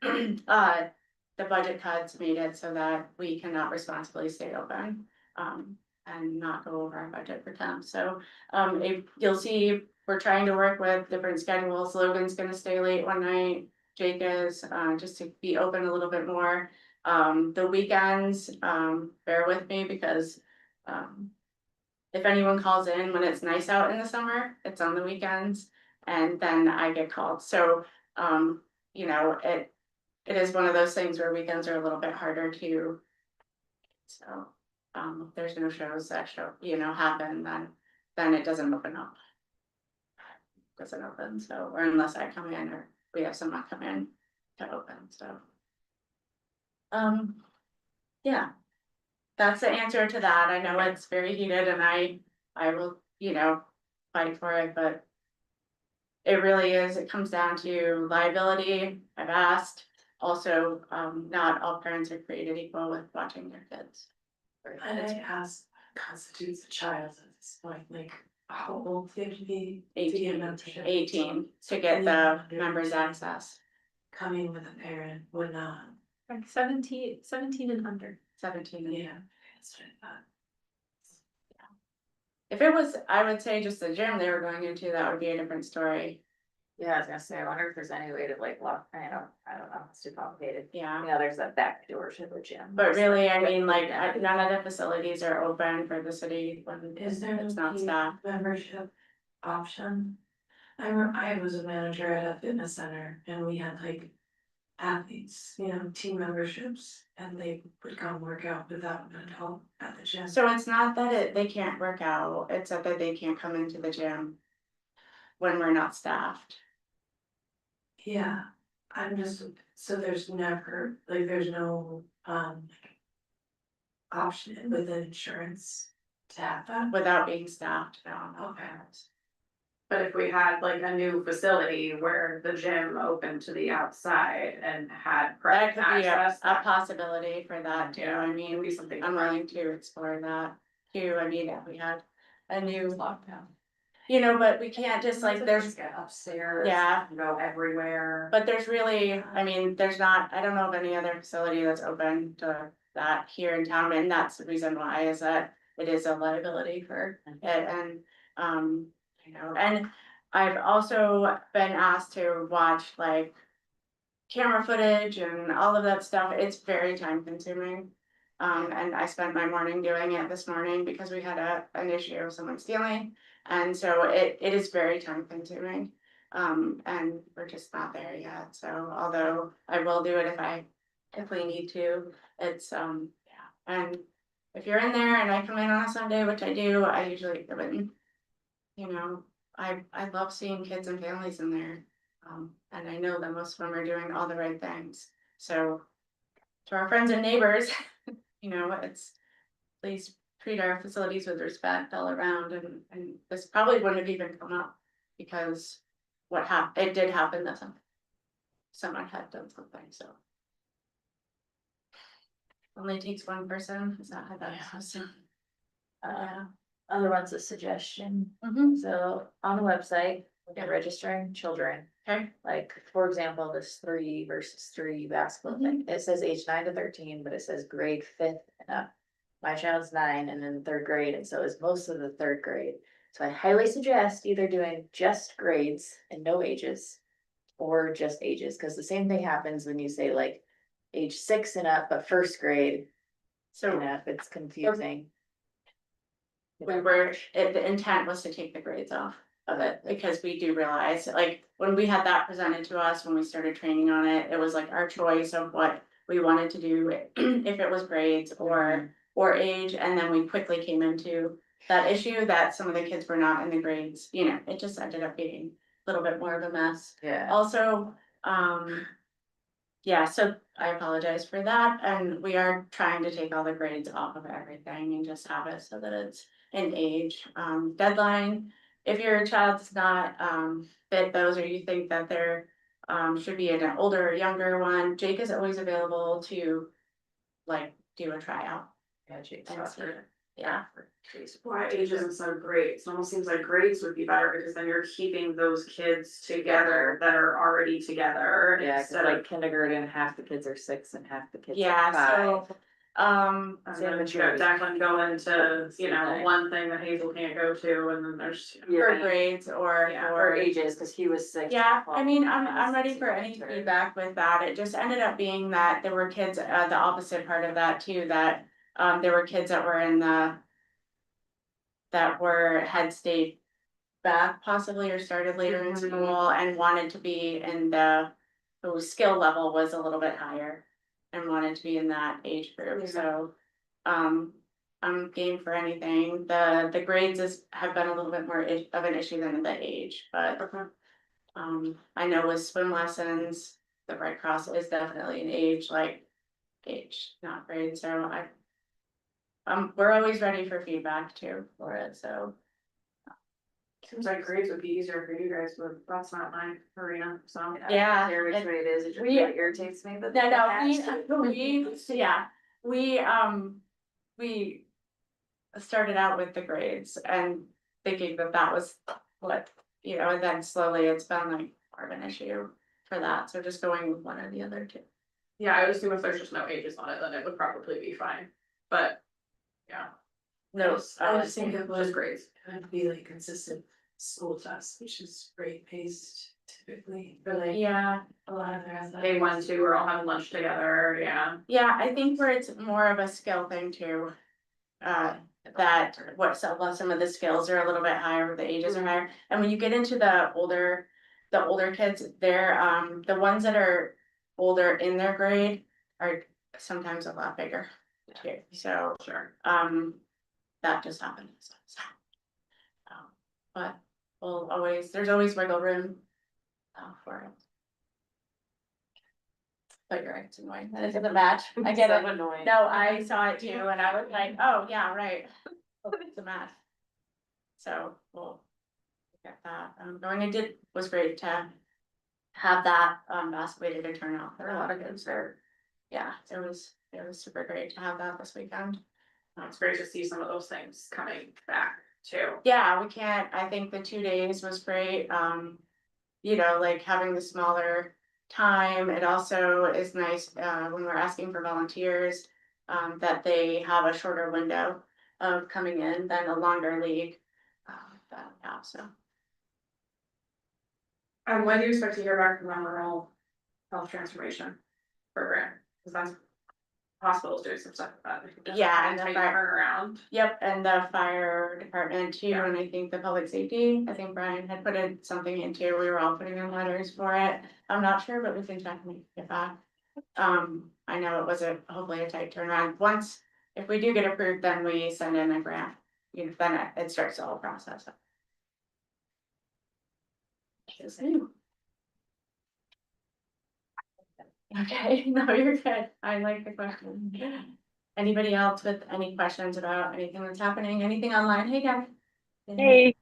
[SPEAKER 3] The budget cuts made it so that we cannot responsibly stay open, and not go over our budget for temps. So, if you'll see, we're trying to work with different schedules. Logan's gonna stay late one night. Jake is, just to be open a little bit more. The weekends, bear with me because If anyone calls in when it's nice out in the summer, it's on the weekends, and then I get called, so, you know, it is one of those things where weekends are a little bit harder to. So, if there's no shows that happen, then it doesn't open up. Doesn't open, so, or unless I come in or we have someone come in to open, so. Yeah. That's the answer to that. I know it's very heated and I will, fight for it, but. It really is, it comes down to liability. I've asked, also, not all parents are created equal with watching their kids.
[SPEAKER 1] And I asked, what constitutes a child at this point, like, how old do you have to be? to get
[SPEAKER 3] 18,
[SPEAKER 1] membership?
[SPEAKER 3] 18 to get the members access,
[SPEAKER 1] Coming with a parent would not,
[SPEAKER 4] Like 17 and under.
[SPEAKER 3] 17.
[SPEAKER 1] yeah, that's what I thought.
[SPEAKER 3] If it was, I would say just the gym they were going into, that would be a different story.
[SPEAKER 4] Yeah, I was gonna say, I wonder if there's any way to like lock, I don't know, it's too complicated.
[SPEAKER 3] Yeah.
[SPEAKER 4] You know, there's that back door to the gym.
[SPEAKER 3] But really, I mean, like,
[SPEAKER 4] Yeah.
[SPEAKER 3] none of the facilities are open for the city when
[SPEAKER 1] Is there
[SPEAKER 3] it's
[SPEAKER 1] no
[SPEAKER 3] not staffed.
[SPEAKER 1] membership option? I was a manager at a fitness center and we had like athletes, team memberships, and they would come work out without an adult at the gym.
[SPEAKER 3] So it's not that they can't work out, it's that they can't come into the gym when we're not staffed.
[SPEAKER 1] Yeah, I'm just, so there's never, like, there's no, option within insurance to have that.
[SPEAKER 3] Without being staffed, no.
[SPEAKER 1] Okay.
[SPEAKER 5] But if we had like a new facility where the gym opened to the outside and had
[SPEAKER 3] That
[SPEAKER 5] private
[SPEAKER 3] could be
[SPEAKER 5] access.
[SPEAKER 3] a possibility for that too,
[SPEAKER 5] Yeah,
[SPEAKER 3] I
[SPEAKER 5] It'd
[SPEAKER 3] mean,
[SPEAKER 5] be something.
[SPEAKER 3] I'm willing to explore that too, I mean, if we had a new,
[SPEAKER 5] Lockdown.
[SPEAKER 3] but we can't just like, there's,
[SPEAKER 5] Get upstairs.
[SPEAKER 3] Yeah.
[SPEAKER 5] Go everywhere.
[SPEAKER 3] but there's really, I mean, there's not, I don't know of any other facility that's open to that here in town, and that's the reason why, is that it is a liability for it, and, and I've also been asked to watch like camera footage and all of that stuff. It's very time consuming. And I spent my morning doing it this morning because we had an issue of someone stealing. And so it is very time consuming. And we're just not there yet. So although I will do it if we need to, it's, and if you're in there and I come in on a Sunday, which I do, I usually go in, I love seeing kids and families in there. And I know that most of them are doing all the right things. So to our friends and neighbors, it's, please treat our facilities with respect all around, and this probably wouldn't have even come up because it did happen that someone had done something, so. Only takes one person, is that how that is? Yeah.
[SPEAKER 4] Other one's a suggestion,
[SPEAKER 3] Mhm.
[SPEAKER 4] so on the website, we can registering children.
[SPEAKER 3] Okay.
[SPEAKER 4] Like, for example, this 3 versus 3 basketball thing, it says age 9 to 13, but it says grade 5th and up. My child's 9 and in 3rd grade, and so is most of the 3rd grade. So I highly suggest either doing just grades and no ages, or just ages, because the same thing happens when you say like age 6 and up, but 1st grade.
[SPEAKER 3] So
[SPEAKER 4] It's confusing.
[SPEAKER 3] the intent was to take the grades off of it, because we do realize, like, when we had that presented to us, when we started training on it, it was like our choice of what we wanted to do, if it was grades or age, and then we quickly came into that issue that some of the kids were not in the grades, it just ended up being a little bit more of a mess.
[SPEAKER 4] Yeah.
[SPEAKER 3] Also, yeah, so I apologize for that, and we are trying to take all the grades off of everything and just have it so that it's an age, deadline. If your child's not, fit those, or you think that there, should be an older or younger one, Jake is always available to, like, do a tryout.
[SPEAKER 4] Yeah, Jake's
[SPEAKER 3] And
[SPEAKER 4] awesome.
[SPEAKER 3] see. Yeah.
[SPEAKER 5] Why age isn't so great, it almost seems like grades would be better, because then you're keeping those kids together that are already together.
[SPEAKER 6] Yeah, cause
[SPEAKER 5] instead of-
[SPEAKER 6] like kindergarten, half the kids are 6 and half the kids are
[SPEAKER 3] Yeah,
[SPEAKER 6] 5.
[SPEAKER 3] so,
[SPEAKER 5] And
[SPEAKER 6] Same
[SPEAKER 5] then
[SPEAKER 6] with
[SPEAKER 5] you got
[SPEAKER 6] yours.
[SPEAKER 5] Declan going to,
[SPEAKER 6] Same thing.
[SPEAKER 5] one thing that Hazel can't go to, and then there's.
[SPEAKER 3] for grades or
[SPEAKER 5] Yeah,
[SPEAKER 6] Or ages, cause he was 6.
[SPEAKER 3] Yeah, I mean,
[SPEAKER 6] and
[SPEAKER 3] I'm ready
[SPEAKER 6] was
[SPEAKER 3] for any
[SPEAKER 6] 6.
[SPEAKER 3] feedback with that. It just ended up being that there were kids, the opposite part of that too, that there were kids that were in the had stayed back possibly or started later in school and wanted to be in whose skill level was a little bit higher. And wanted to be in that age group, so, I'm game for anything, the grades have been a little bit more of an issue than the age, but. I know with swim lessons, the Red Cross is definitely an age, not grade, so we're always ready for feedback too for it, so.
[SPEAKER 5] Seems like grades would be easier for you guys, but that's not my arena, so.
[SPEAKER 3] Yeah,
[SPEAKER 6] Care which
[SPEAKER 3] and-
[SPEAKER 6] way it is, it just
[SPEAKER 3] we-
[SPEAKER 6] really irritates me, but.
[SPEAKER 3] No,
[SPEAKER 6] the
[SPEAKER 3] no,
[SPEAKER 6] hats-
[SPEAKER 3] we started out with the grades and thinking that was what, and then slowly it's been like more of an issue for that, so just going with one or the other two.
[SPEAKER 5] Yeah, I would assume if there's just no ages on it, then it would probably be fine, but, yeah.
[SPEAKER 3] No,
[SPEAKER 1] I just think it
[SPEAKER 5] Just
[SPEAKER 1] would
[SPEAKER 5] grades.
[SPEAKER 1] be like consistent school test, which is grade paced typically, for like
[SPEAKER 3] yeah,
[SPEAKER 1] a lot of their athletics.
[SPEAKER 5] Day 1, 2, we're all having lunch together, yeah.
[SPEAKER 3] I think where it's more of a skill thing too. That some of the skills are a little bit higher, the ages are higher, and when you get into the older kids, they're, the ones that are older in their grade are sometimes a lot bigger too, so,
[SPEAKER 5] Sure.
[SPEAKER 3] that just happens, so. But there's always wiggle room for it. But you're right, it's annoying, that is in the match, I get it.
[SPEAKER 6] So annoying.
[SPEAKER 3] No, I saw it too, and I was like, oh, yeah, right. It's a match. So, we'll get that, going, was great to have that, way to turn out, there were a lot of kids there. Yeah, it was super great to have that this weekend.
[SPEAKER 5] It's great to see some of those things coming back too.
[SPEAKER 3] Yeah, I think the 2 days was great, like having the smaller time, it also is nice, when we're asking for volunteers. That they have a shorter window of coming in than a longer league. So.
[SPEAKER 5] And when do you expect to hear back from the rural health transformation program? Cause that's hospitals doing some stuff with that. I think that's
[SPEAKER 3] Yeah,
[SPEAKER 5] kinda
[SPEAKER 3] and
[SPEAKER 5] tight
[SPEAKER 3] the
[SPEAKER 5] turnaround.
[SPEAKER 3] Yep, and the fire department too,
[SPEAKER 5] Yeah.
[SPEAKER 3] and I think the public safety, I think Brian had put in something into, we were all putting in letters for it. I'm not sure, but we can check and get back. I know it was hopefully a tight turnaround. If we do get approved, then we send in a grant, then it starts the whole process. Okay, no, you're good. I like the question. Anybody else with any questions about anything that's happening, anything online? Hey, Gavin.
[SPEAKER 7] Hey,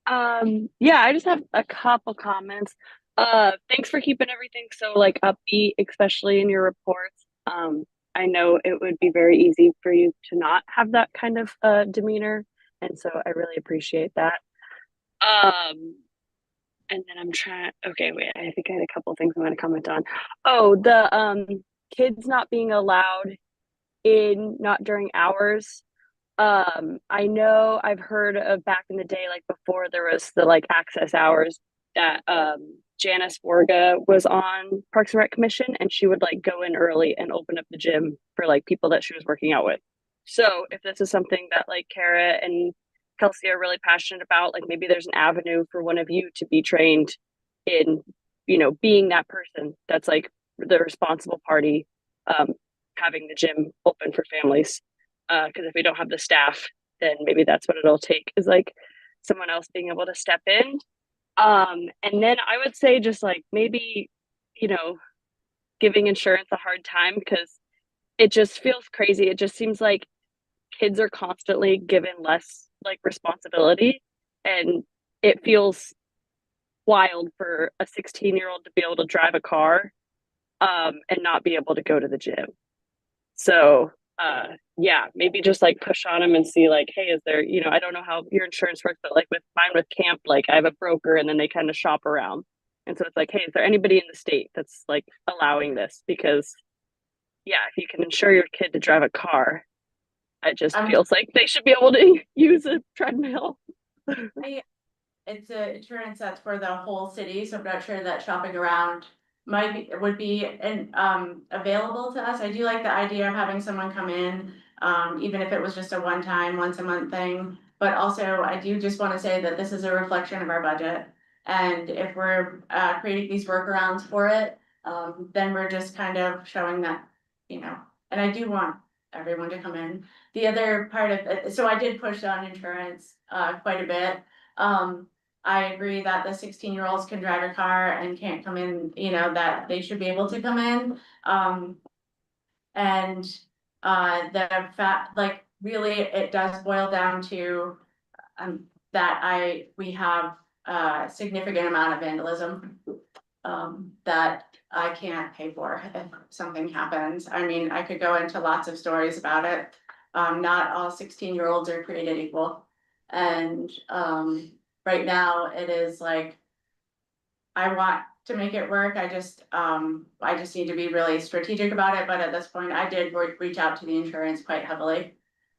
[SPEAKER 7] yeah, I just have a couple comments. Thanks for keeping everything so like upbeat, especially in your reports. I know it would be very easy for you to not have that kind of demeanor, and so I really appreciate that. And then okay, wait, I think I had a couple things I'm gonna comment on. Oh, the kids not being allowed in not during hours. I know I've heard of back in the day, like before there was the like access hours that Janice Borga was on Parks and Rec Commission, and she would like go in early and open up the gym for like people that she was working out with. So if this is something that like Kara and Kelsey are really passionate about, like maybe there's an avenue for one of you to be trained in, being that person that's like the responsible party, having the gym open for families. Because if we don't have the staff, then maybe that's what it'll take, is like someone else being able to step in. And then I would say just like maybe, giving insurance a hard time, because it just feels crazy. It just seems like kids are constantly given less like responsibility, and it feels wild for a 16-year-old to be able to drive a car and not be able to go to the gym. So yeah, maybe just like push on them and see like, hey, is there, I don't know how your insurance works, but like with camp, like I have a broker and then they kind of shop around. And so it's like, hey, is there anybody in the state that's like allowing this? Because yeah, if you can insure your kid to drive a car, it just feels like they should be able to use a treadmill.
[SPEAKER 3] It's a insurance that's for the whole city, so I'm not sure that shopping around would be available to us. I do like the idea of having someone come in even if it was just a one-time, once a month thing. But also, I do just wanna say that this is a reflection of our budget. And if we're creating these workarounds for it, then we're just kind of showing that, you know, and I do want everyone to come in. The other part of it, so I did push on insurance quite a bit. I agree that the 16-year-olds can drive a car and can't come in, you know, that they should be able to come in. And the fact, like, really, it does boil down to that we have a significant amount of vandalism that I can't pay for if something happens. I mean, I could go into lots of stories about it. Not all 16-year-olds are created equal. And right now it is like, I want to make it work. I just need to be really strategic about it. But at this point, I did reach out to the insurance quite heavily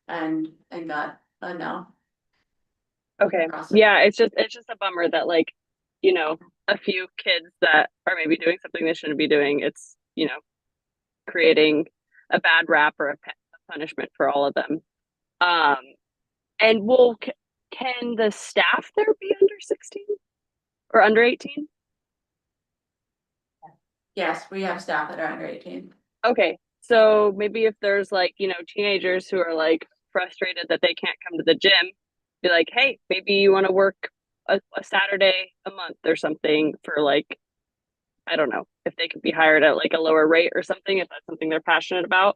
[SPEAKER 3] and got a no.
[SPEAKER 7] Okay, yeah, it's just a bummer that, like, you know, a few kids that are maybe doing something they shouldn't be doing, it's, you know, creating a bad rap or a punishment for all of them. And can the staff there be under 16 or under 18?
[SPEAKER 3] Yes, we have staff that are under 18.
[SPEAKER 7] Okay, so maybe if there's, like, you know, teenagers who are like frustrated that they can't come to the gym, be like, hey, maybe you want to work a Saturday a month or something for, like, I don't know, if they could be hired at like a lower rate or something, if that's something they're passionate about.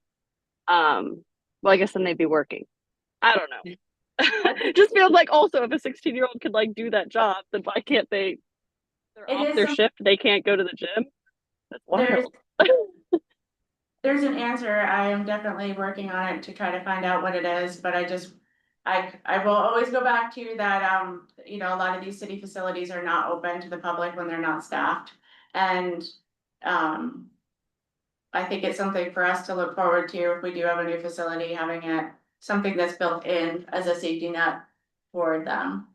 [SPEAKER 7] Well, I guess then they'd be working. I don't know. Just feels like also if a 16-year-old could like do that job, then why can't they? They're
[SPEAKER 3] It
[SPEAKER 7] off
[SPEAKER 3] is
[SPEAKER 7] their shift. They can't go to the gym. That's
[SPEAKER 3] There's
[SPEAKER 7] wild.
[SPEAKER 3] there's an answer. I am definitely working on it to try to find out what it is, but I will always go back to that, you know, a lot of these city facilities are not open to the public when they're not staffed. And I think it's something for us to look forward to if we do have a new facility, having it something that's built in as a safety net for them.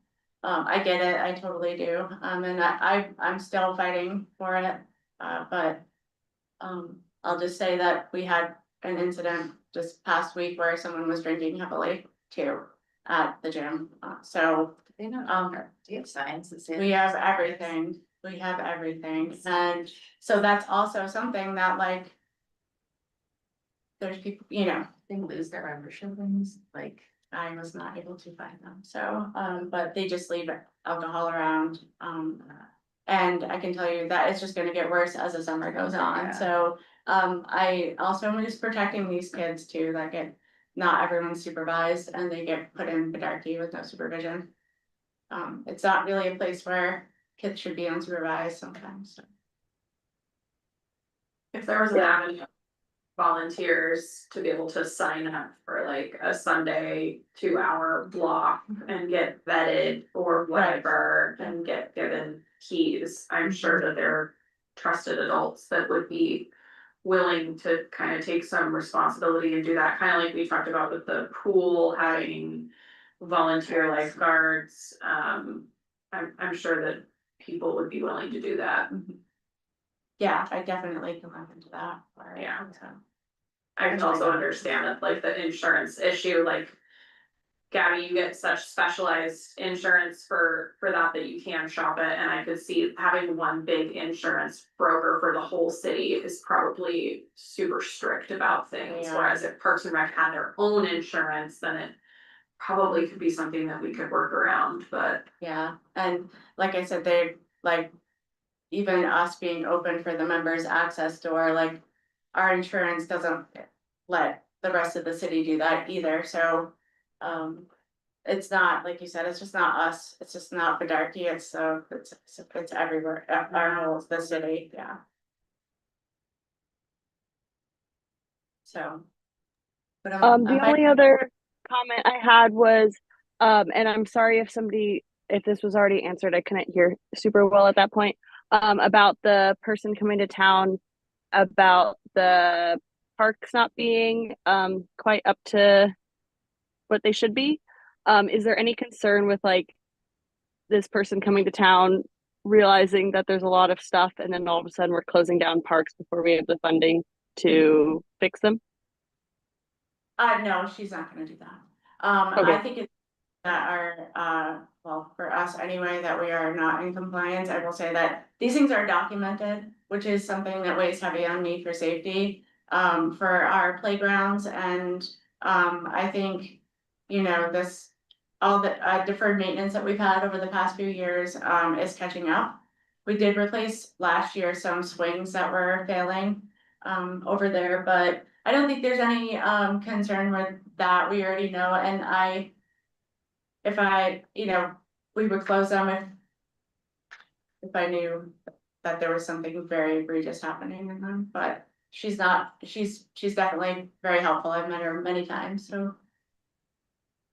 [SPEAKER 3] I get it, I totally do, and I'm still fighting for it, but I'll just say that we had an incident this past week where someone was drinking heavily too at the gym, so.
[SPEAKER 4] They know, do you have signs that say?
[SPEAKER 3] We have everything, and so that's also something that, like. There's people, you know,
[SPEAKER 4] They lose their membership things, like.
[SPEAKER 3] I was not able to find them, so, but they just leave alcohol around, and I can tell you that it's just gonna get worse as the summer goes on,
[SPEAKER 4] Yeah.
[SPEAKER 3] so. I also am just protecting these kids too, that not everyone's supervised and they get put in Bedarky with no supervision. It's not really a place where kids should be unsupervised sometimes, so.
[SPEAKER 5] If there was an avenue, of volunteers to be able to sign up for like a Sunday 2-hour block and get vetted or whatever and get given keys, I'm sure that there are trusted adults that would be willing to kind of take some responsibility and do that, kind of like we talked about with the pool having volunteer lifeguards. I'm sure that people would be willing to do that.
[SPEAKER 3] Yeah, I definitely can look into that.
[SPEAKER 5] Yeah.
[SPEAKER 3] So.
[SPEAKER 5] I can also understand that, like, the insurance issue, like. Gabby, you get such specialized insurance for that you can shop it, and I could see having one big insurance broker for the whole city is probably super strict about things.
[SPEAKER 3] Yeah.
[SPEAKER 5] Whereas if Parks and Rec had their own insurance, then it probably could be something that we could work around, but.
[SPEAKER 3] Yeah, and like I said, they like. Even us being open for the members access door, like. Our insurance doesn't let the rest of the city do that either, so. It's not, like you said, it's just not us, it's just not Bedarky, it's everywhere, our whole, the city, yeah. So. But
[SPEAKER 7] The only other comment I had was, and I'm sorry if this was already answered, I couldn't hear super well at that point, about the person coming to town about the parks not being quite up to what they should be. Is there any concern with like this person coming to town realizing that there's a lot of stuff and then all of a sudden we're closing down parks before we have the funding to fix them?
[SPEAKER 3] No, she's not gonna do that. I
[SPEAKER 7] Okay.
[SPEAKER 3] think it's that are, well, for us anyway, that we are not in compliance. I will say that these things are documented, which is something that weighs heavy on me for safety, for our playgrounds and, I think, you know, this, all the, deferred maintenance that we've had over the past few years, is catching up. We did replace last year some swings that were failing, over there, but I don't think there's any, concern with that. We already know, and if I, you know, we would close them if I knew that there was something very egregious happening in them, but she's not, she's definitely very helpful. I've met her many times, so.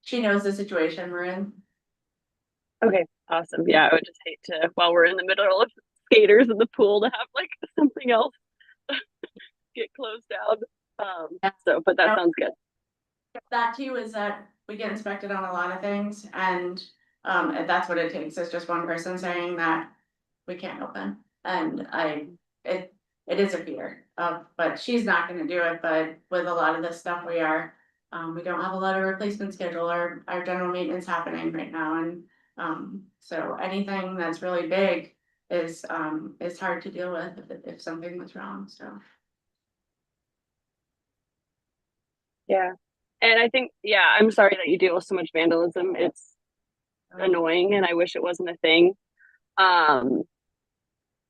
[SPEAKER 3] She knows the situation we're in.
[SPEAKER 7] Okay, awesome. Yeah, I would just hate to, while we're in the middle of skaters in the pool, to have like something else get closed down. So, but that sounds good.
[SPEAKER 3] That too is that we get inspected on a lot of things and that's what it takes, is just one person saying that we can't open. And it is a fear, but she's not gonna do it, but with a lot of this stuff we are. We don't have a lot of replacement schedule, our general maintenance happening right now, and so anything that's really big is hard to deal with if something was wrong, so.
[SPEAKER 7] Yeah. And I think, yeah, I'm sorry that you deal with so much vandalism. It's annoying and I wish it wasn't a thing. Um,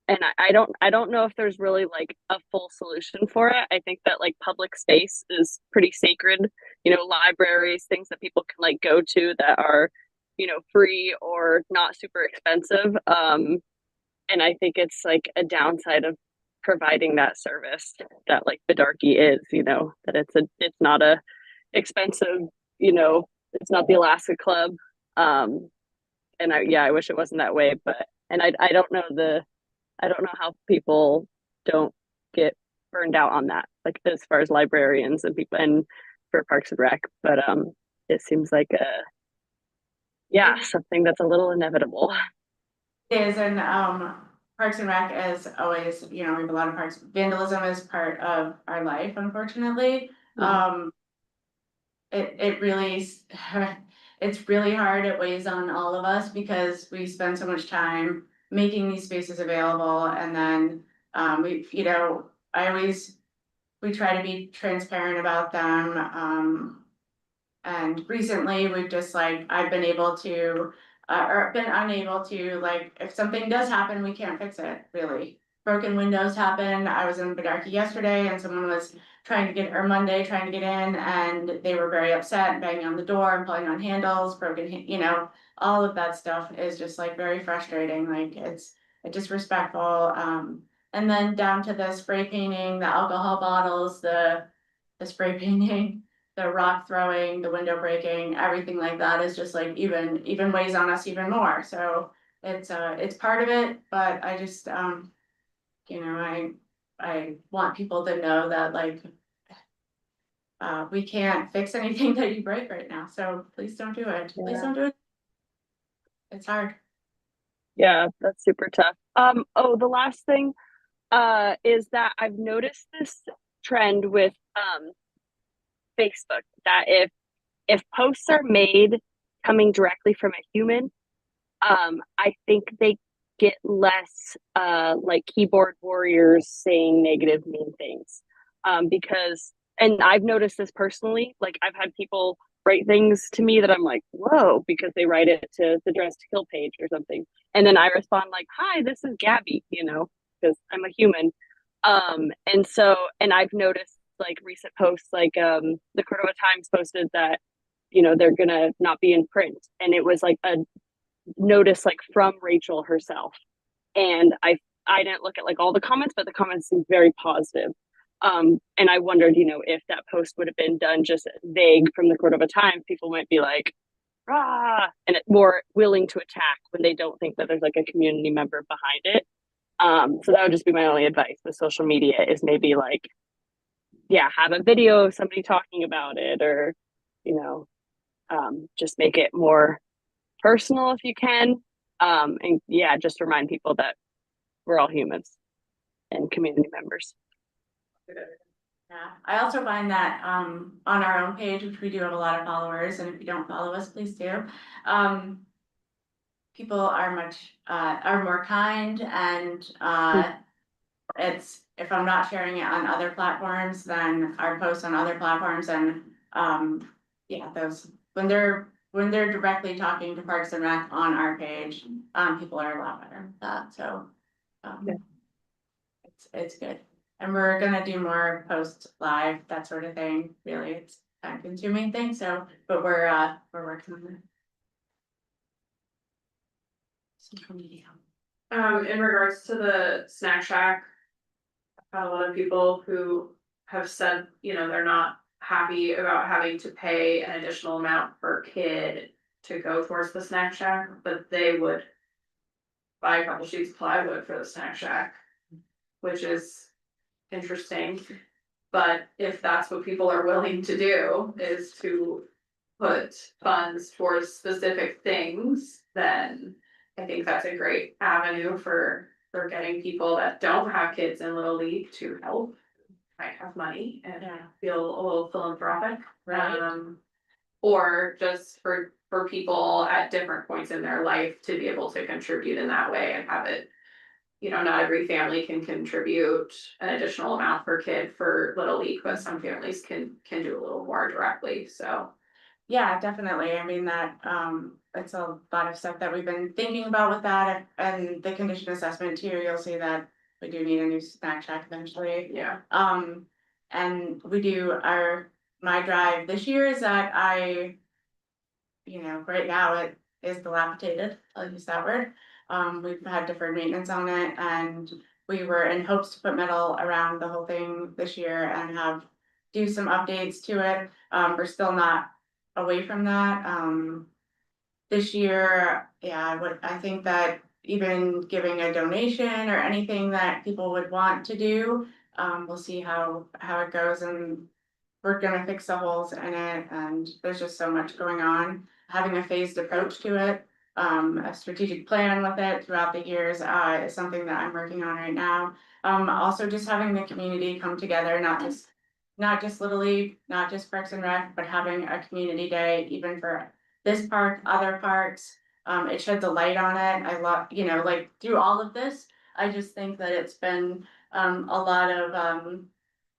[SPEAKER 7] and I don't know if there's really like a full solution for it. I think that like public space is pretty sacred, you know, libraries, things that people can like go to that are, you know, free or not super expensive. And I think it's like a downside of providing that service that like Bidarky is, you know, that it's not a expensive, you know, it's not the Alaska Club. And I wish it wasn't that way, but and I don't know I don't know how people don't get burned out on that, like as far as librarians and people and for Parks and Rec, but it seems like something that's a little inevitable.
[SPEAKER 3] Is and Parks and Rec is always, you know, we have a lot of parks. Vandalism is part of our life, unfortunately. It really it's really hard. It weighs on all of us because we spend so much time making these spaces available, and then we, you know, we try to be transparent about them. And recently we've just like, I've been able to, or been unable to, like, if something does happen, we can't fix it, really. Broken windows happen. I was in Bidarky yesterday and someone was trying to get, or Monday, trying to get in, and they were very upset, banging on the door and pulling on handles, you know, all of that stuff is just like very frustrating. Like it's disrespectful. And then down to the spray painting, the alcohol bottles, the spray painting, the rock throwing, the window breaking, everything like that is just like even weighs on us even more. So it's part of it, but I just you know, I want people to know that like we can't fix anything that you break right now. So please don't do it. Please don't do it. It's hard.
[SPEAKER 7] Yeah, that's super tough. The last thing is that I've noticed this trend with Facebook that if posts are made coming directly from a human, I think they get less like keyboard warriors saying negative mean things. Because and I've noticed this personally, like I've had people write things to me that I'm like, whoa, because they write it to the Dress to Kill page or something. And then I respond like, hi, this is Gabby, you know, because I'm a human. And I've noticed like recent posts, like the Cordova Times posted that, you know, they're gonna not be in print. And it was like a notice like from Rachel herself. And I didn't look at like all the comments, but the comments seemed very positive. And I wondered, you know, if that post would have been done just vague from the Cordova Times, people might be like, ah, and more willing to attack when they don't think that there's like a community member behind it. So that would just be my only advice with social media is maybe like, yeah, have a video of somebody talking about it, or, you know, just make it more personal if you can. And yeah, just remind people that we're all humans and community members.
[SPEAKER 3] Yeah, I also find that, on our own page, which we do have a lot of followers, and if you don't follow us, please do. People are are more kind and, it's, if I'm not sharing it on other platforms, then our posts on other platforms and, yeah, those, when they're directly talking to Parks and Rec on our page, people are a lot better at that, so.
[SPEAKER 7] Yeah.
[SPEAKER 3] It's good, and we're gonna do more posts live, that sort of thing, really, it's time consuming thing, so, but we're working on it. Social media.
[SPEAKER 5] In regards to the snack shack. I've had a lot of people who have said, you know, they're not happy about having to pay an additional amount per kid to go towards the snack shack, but they would buy a couple sheets of plywood for the snack shack, which is interesting. But if that's what people are willing to do, is to put funds towards specific things, then I think that's a great avenue for getting people that don't have kids in Little League to help. Might have money and
[SPEAKER 3] Yeah.
[SPEAKER 5] feel a little philanthropic.
[SPEAKER 3] Right.
[SPEAKER 5] Or just for people at different points in their life to be able to contribute in that way and have it. You know, not every family can contribute an additional amount per kid for Little League, but some families can do a little more directly, so.
[SPEAKER 3] Yeah, definitely. I mean, that, it's a lot of stuff that we've been thinking about with that and the condition assessment too. You'll see that we do need a new snack shack eventually.
[SPEAKER 5] Yeah.
[SPEAKER 3] And we do my drive this year is that you know, right now it is dilapidated, I'll use that word. We've had deferred maintenance on it and we were in hopes to put metal around the whole thing this year and do some updates to it. We're still not away from that. This year, yeah, I think that even giving a donation or anything that people would want to do, we'll see how it goes and we're gonna fix the holes in it and there's just so much going on. Having a phased approach to it, a strategic plan with it throughout the years, is something that I'm working on right now. Also just having the community come together, not just Little League, not just Parks and Rec, but having a community day, even for this park, other parks. It sheds a light on it. I love, you know, like through all of this, I just think that it's been, a lot of,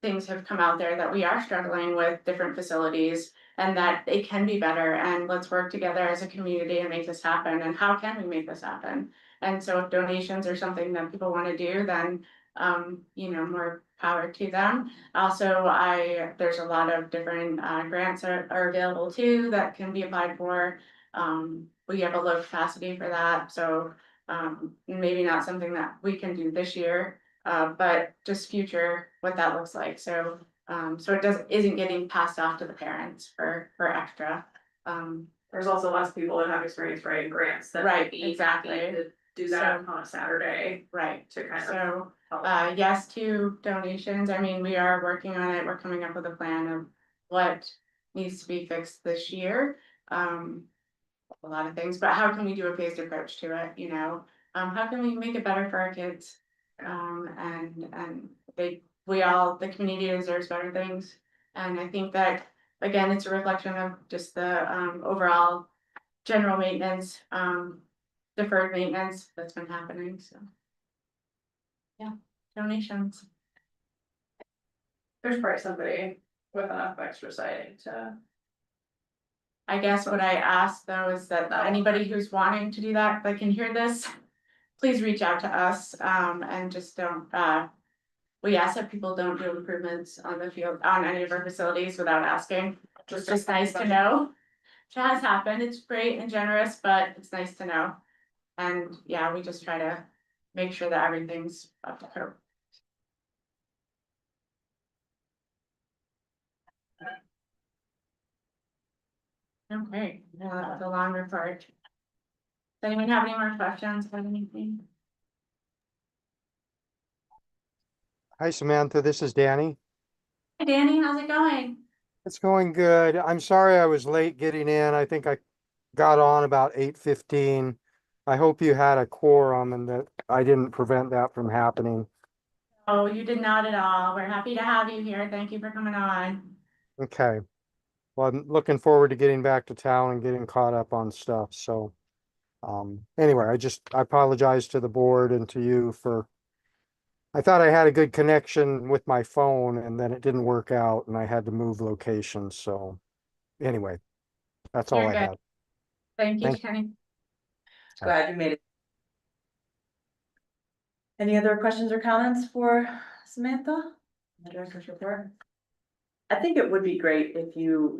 [SPEAKER 3] things have come out there that we are struggling with different facilities and that they can be better and let's work together as a community and make this happen. And how can we make this happen? And so if donations are something that people want to do, then, you know, more power to them. Also, there's a lot of different, grants are available too that can be applied for. We have a low capacity for that, so, maybe not something that we can do this year. But just future, what that looks like, so, so it isn't getting passed off to the parents for extra.
[SPEAKER 5] There's also lots of people that have experience writing grants that
[SPEAKER 3] Right,
[SPEAKER 5] might be
[SPEAKER 3] exactly.
[SPEAKER 5] happy to do that on a Saturday
[SPEAKER 3] Right,
[SPEAKER 5] to kind of.
[SPEAKER 3] so,
[SPEAKER 5] help.
[SPEAKER 3] yes to donations, I mean, we are working on it, we're coming up with a plan of what needs to be fixed this year. A lot of things, but how can we do a phased approach to it, you know? How can we make it better for our kids? And the community deserves better things. And I think that, again, it's a reflection of just the, overall general maintenance, deferred maintenance that's been happening, so. Yeah, donations.
[SPEAKER 5] There's probably somebody with enough extra siding to.
[SPEAKER 3] I guess what I asked though is that
[SPEAKER 5] Oh.
[SPEAKER 3] anybody who's wanting to do that can hear this, please reach out to us, and just don't, we ask that people don't do improvements on the field, on any of our facilities without asking. It's just nice to know. It has happened, it's great and generous, but it's nice to know. And yeah, we just try to make sure that everything's up to code. Okay, the longer part. Does anyone have any more questions about anything?
[SPEAKER 8] Hi Samantha, this is Danny.
[SPEAKER 3] Hi Danny, how's it going?
[SPEAKER 8] It's going good. I'm sorry I was late getting in. I think I got on about 8:15. I hope you had a quorum and that I didn't prevent that from happening.
[SPEAKER 3] Oh, you did not at all. We're happy to have you here. Thank you for coming on.
[SPEAKER 8] Okay. Well, I'm looking forward to getting back to town and getting caught up on stuff, so. Anyway, I apologize to the board and to you for. I thought I had a good connection with my phone and then it didn't work out and I had to move locations, so. Anyway, that's all
[SPEAKER 3] You're
[SPEAKER 8] I
[SPEAKER 3] good.
[SPEAKER 8] had.
[SPEAKER 3] Thank you,
[SPEAKER 8] Thank-
[SPEAKER 3] Kenny.
[SPEAKER 2] Glad you made it. Any other questions or comments for Samantha? The director's report? I think it would be great if you,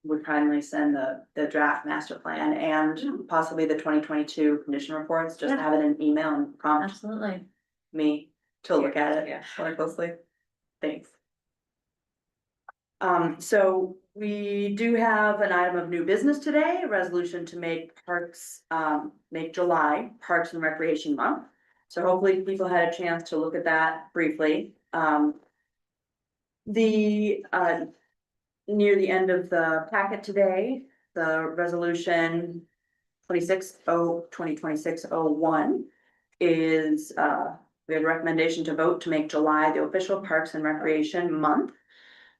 [SPEAKER 2] would kindly send the draft master plan and possibly the 2022 condition reports, just
[SPEAKER 3] Yeah.
[SPEAKER 2] have it in email and prompt
[SPEAKER 3] Absolutely.
[SPEAKER 2] me to look at it
[SPEAKER 6] Yeah.
[SPEAKER 2] more closely. Thanks. So we do have an item of new business today, a resolution to make parks, make July Parks and Recreation Month. So hopefully people had a chance to look at that briefly. Near the end of the packet today, the resolution 2026-01 is, we have a recommendation to vote to make July the official Parks and Recreation Month.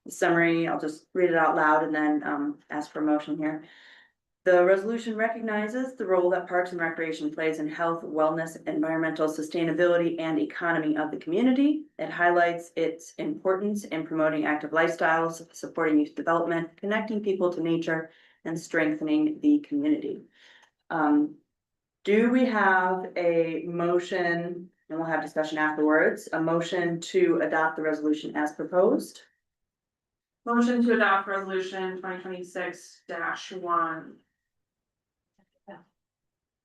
[SPEAKER 2] The summary, I'll just read it out loud and then ask for a motion here. The resolution recognizes the role that Parks and Recreation plays in health, wellness, environmental sustainability, and economy of the community. It highlights its importance in promoting active lifestyles, supporting youth development, connecting people to nature, and strengthening the community. Do we have a motion, and we'll have discussion afterwards, a motion to adopt the resolution as proposed?
[SPEAKER 5] Motion to adopt resolution 2026-1.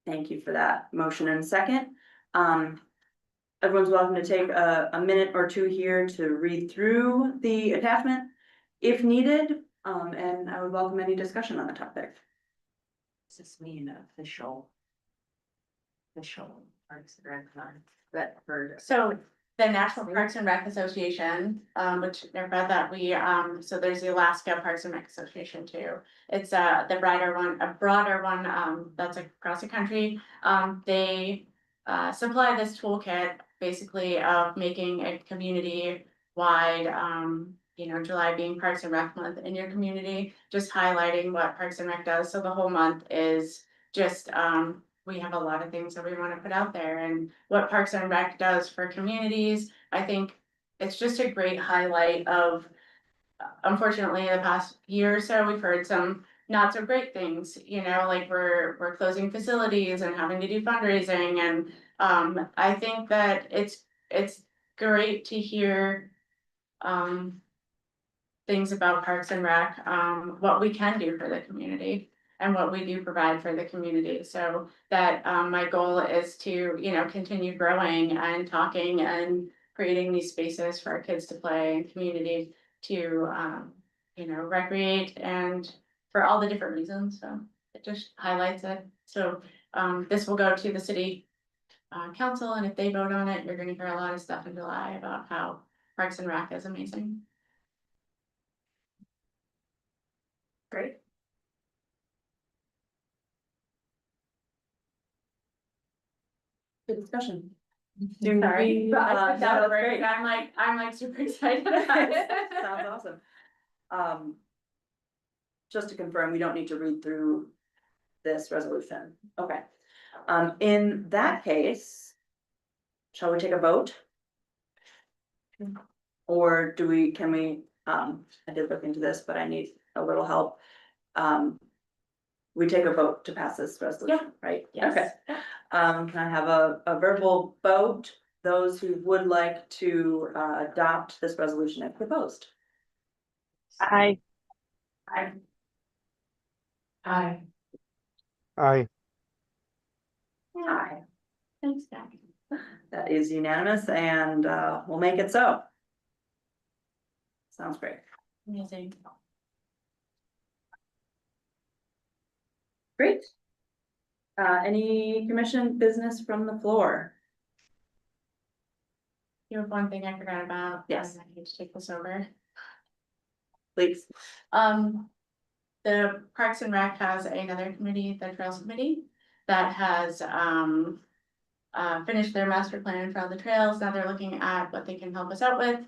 [SPEAKER 2] Thank you for that motion and second. Everyone's welcome to take a minute or two here to read through the attachment if needed. And I would welcome any discussion on the topic.
[SPEAKER 6] Does this mean official Parks and Rec month? That for
[SPEAKER 3] So the National Parks and Rec Association, which about that we, so there's the Alaska Parks and Rec Association too. It's the broader one, that's across the country. They supply this toolkit basically of making a community wide, July being Parks and Rec month in your community, just highlighting what Parks and Rec does. So the whole month is just, we have a lot of things that we want to put out there and what Parks and Rec does for communities. I think it's just a great highlight of, unfortunately, the past year or so, we've heard some not so great things, like we're closing facilities and having to do fundraising. And I think that it's great to hear things about Parks and Rec, what we can do for the community and what we do provide for the community. So that my goal is to, continue growing and talking and creating these spaces for our kids to play and community to, recreate and for all the different reasons. So it just highlights it. So this will go to the city council, and if they vote on it, you're gonna hear a lot of stuff in July about how Parks and Rec is amazing.
[SPEAKER 2] Great. Good discussion.
[SPEAKER 3] Sorry,
[SPEAKER 2] No,
[SPEAKER 3] that
[SPEAKER 2] that's
[SPEAKER 3] was
[SPEAKER 2] great.
[SPEAKER 3] great. I'm like super excited about it.
[SPEAKER 2] Sounds awesome. Just to confirm, we don't need to read through this resolution. Okay. In that case, shall we take a vote? Or can we, I did look into this, but I need a little help. We take a vote to pass this resolution, right?
[SPEAKER 3] Yes.
[SPEAKER 2] Okay. Can I have a verbal vote, those who would like to adopt this resolution as proposed?
[SPEAKER 7] Aye.
[SPEAKER 3] Aye.
[SPEAKER 2] Aye.
[SPEAKER 8] I,
[SPEAKER 2] Aye.
[SPEAKER 3] Thanks, Jackie.
[SPEAKER 2] That is unanimous and we'll make it so. Sounds great.
[SPEAKER 3] Amazing.
[SPEAKER 2] Great. Any commission business from the floor?
[SPEAKER 3] You have one thing I forgot about.
[SPEAKER 2] Yes.
[SPEAKER 3] I need to take this over.
[SPEAKER 2] Please.
[SPEAKER 3] The Parks and Rec has another committee, the Trails Committee, that has, finished their master plan for all the trails. Now they're looking at what they can help us out with.